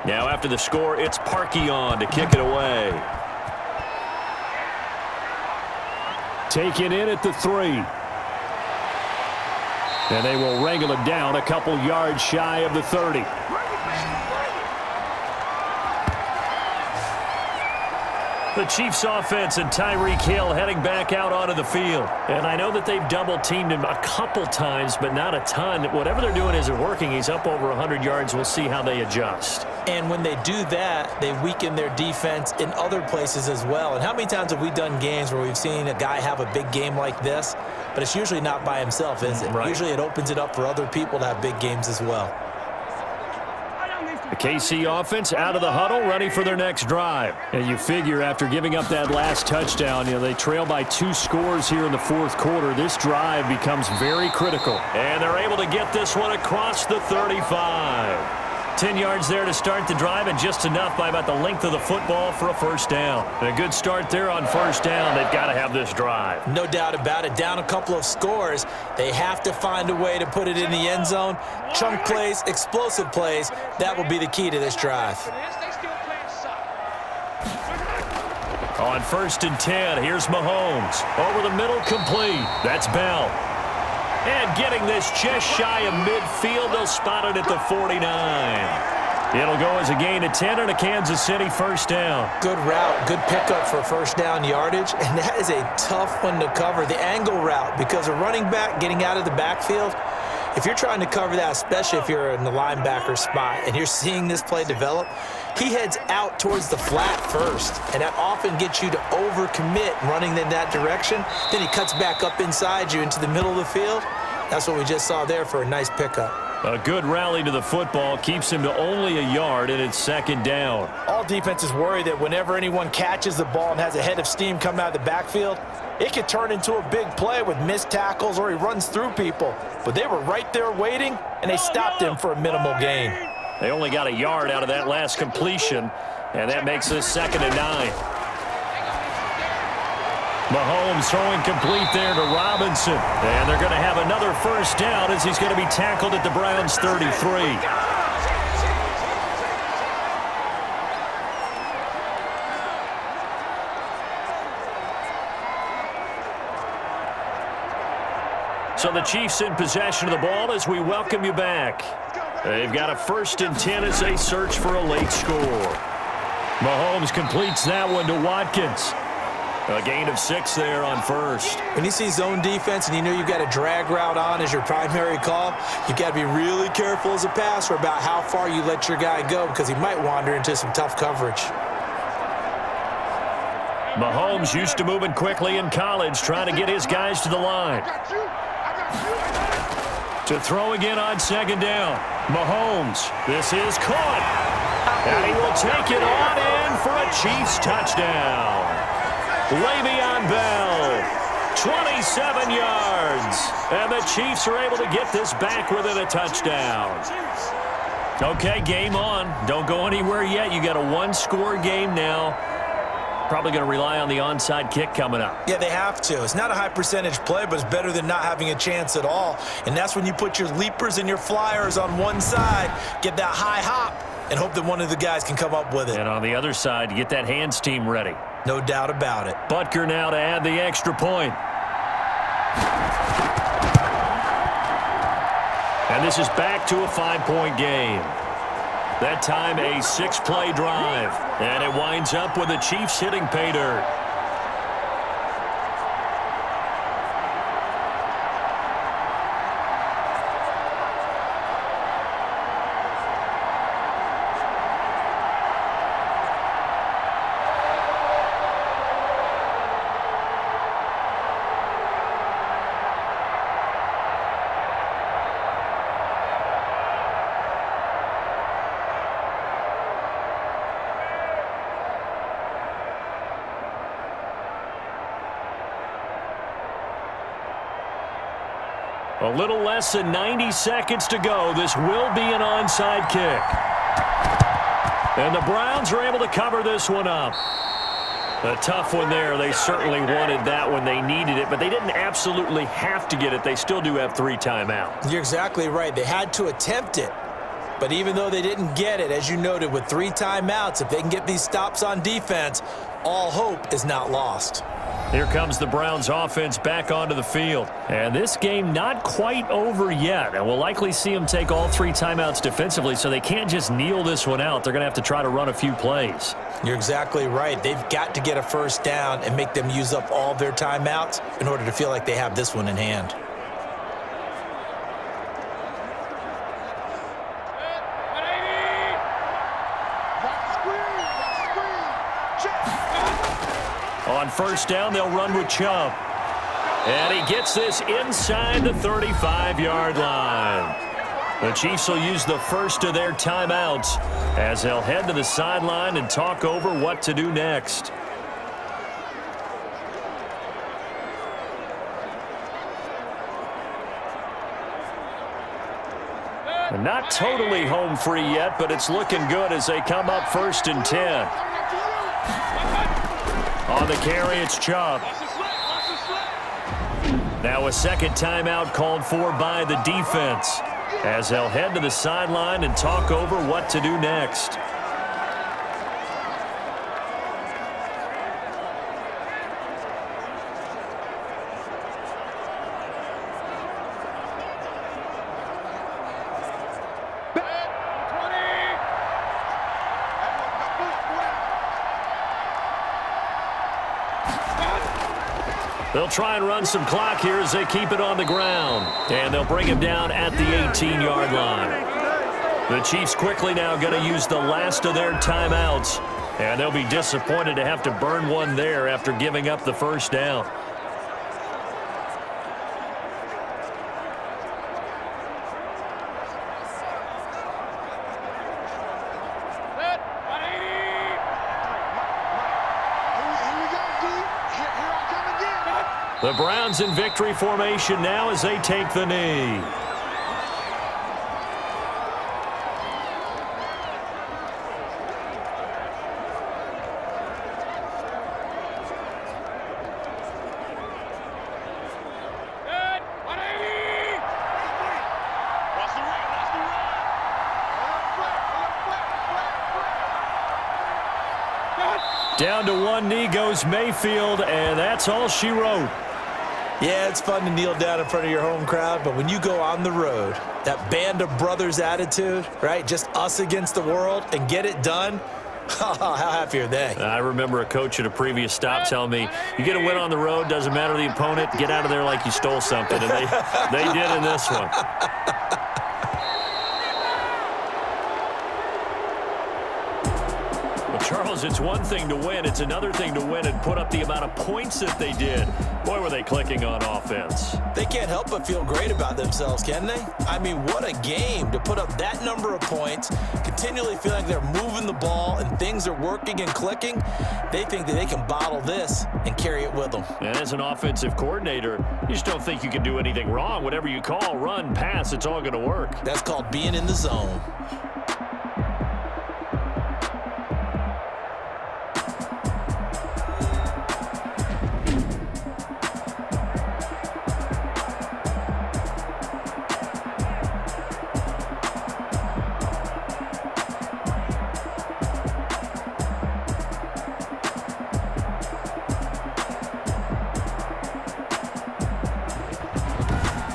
Now after the score, it's Parkey on to kick it away. Taken in at the 3. And they will wrangle it down a couple yards shy of the 30. The Chiefs offense and Tyreek Hill heading back out onto the field. And I know that they've double-teamed him a couple times, but not a ton. Whatever they're doing isn't working. He's up over 100 yards. We'll see how they adjust. And when they do that, they weaken their defense in other places as well. And how many times have we done games where we've seen a guy have a big game like this, but it's usually not by himself, is it? Right. Usually it opens it up for other people to have big games as well. The KC offense out of the huddle, ready for their next drive. And you figure after giving up that last touchdown, they trail by 2 scores here in the 4th quarter. This drive becomes very critical. And they're able to get this one across the 35. 10 yards there to start the drive, and just enough by about the length of the football for a first down. And a good start there on first down. They've got to have this drive. No doubt about it. Down a couple of scores. They have to find a way to put it in the end zone. Chunk plays, explosive plays. That will be the key to this drive. On 1st and 10, here's Mahomes. Over the middle, complete. That's Bell. And getting this just shy of midfield, they'll spot it at the 49. It'll go as a gain of 10 and a Kansas City first down. Good route, good pickup for first down yardage, and that is a tough one to cover, the angle route, because a running back getting out of the backfield, if you're trying to cover that, especially if you're in the linebacker spot and you're seeing this play develop, he heads out towards the flat first, and that often gets you to overcommit running in that direction. Then he cuts back up inside you into the middle of the field. That's what we just saw there for a nice pickup. A good rally to the football keeps him to only a yard, and it's second down. All defenses worry that whenever anyone catches the ball and has a head of steam coming out of the backfield, it could turn into a big play with missed tackles or he runs through people. But they were right there waiting, and they stopped him for a minimal gain. They only got a yard out of that last completion, and that makes this 2nd and 9. Mahomes throwing complete there to Robinson. And they're going to have another first down as he's going to be tackled at the Browns' 33. So the Chiefs in possession of the ball as we welcome you back. They've got a 1st and 10 as they search for a late score. Mahomes completes that one to Watkins. A gain of 6 there on 1st. When you see zone defense and you know you've got a drag route on as your primary call, you've got to be really careful as a passer about how far you let your guy go because he might wander into some tough coverage. Mahomes used to moving quickly in college, trying to get his guys to the line. To throw again on 2nd down. Mahomes, this is caught. And he will take it on in for a Chiefs touchdown. Le'Veon Bell, 27 yards. And the Chiefs are able to get this back within a touchdown. Okay, game on. Don't go anywhere yet. You got a 1-score game now. Probably going to rely on the onside kick coming up. Yeah, they have to. It's not a high percentage play, but it's better than not having a chance at all. And that's when you put your leapers and your flyers on one side, get that high hop, and hope that one of the guys can come up with it. And on the other side, you get that hands team ready. No doubt about it. Butker now to add the extra point. And this is back to a 5-point game. That time a 6-play drive. And it winds up with the Chiefs hitting pay dirt. A little less than 90 seconds to go. This will be an onside kick. And the Browns are able to cover this one up. A tough one there. They certainly wanted that when they needed it, but they didn't absolutely have to get it. They still do have 3 timeouts. You're exactly right. They had to attempt it. But even though they didn't get it, as you noted, with 3 timeouts, if they can get these stops on defense, all hope is not lost. Here comes the Browns offense back onto the field. And this game not quite over yet. And we'll likely see them take all 3 timeouts defensively, so they can't just kneel this one out. They're going to have to try to run a few plays. You're exactly right. They've got to get a first down and make them use up all their timeouts in order to feel like they have this one in hand. On first down, they'll run with Chubb. And he gets this inside the 35-yard line. The Chiefs will use the first of their timeouts as they'll head to the sideline and talk over what to do next. And not totally home free yet, but it's looking good as they come up 1st and 10. On the carry, it's Chubb. Now a second timeout called for by the defense as they'll head to the sideline and talk over what to do next. They'll try and run some clock here as they keep it on the ground. And they'll bring him down at the 18-yard line. The Chiefs quickly now going to use the last of their timeouts. And they'll be disappointed to have to burn one there after giving up the first down. The Browns in victory formation now as they take the knee. Down to one knee goes Mayfield, and that's all she wrote. Yeah, it's fun to kneel down in front of your home crowd, but when you go on the road, that band of brothers attitude, right? Just us against the world and get it done. How happy are they? I remember a coach at a previous stop telling me, you get a win on the road, doesn't matter the opponent, get out of there like you stole something. And they did in this one. Charles, it's one thing to win. It's another thing to win and put up the amount of points that they did. Boy, were they clicking on offense. They can't help but feel great about themselves, can they? I mean, what a game to put up that number of points, continually feel like they're moving the ball and things are working and clicking. They think that they can bottle this and carry it with them. And as an offensive coordinator, you just don't think you can do anything wrong. Whatever you call, run, pass, it's all going to work. That's called being in the zone.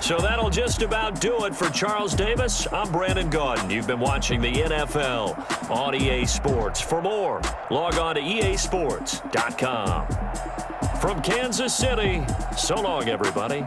So that'll just about do it for Charles Davis. I'm Brandon Gaudin. You've been watching the NFL on EA Sports. For more, log on to easports.com. From Kansas City, so long, everybody.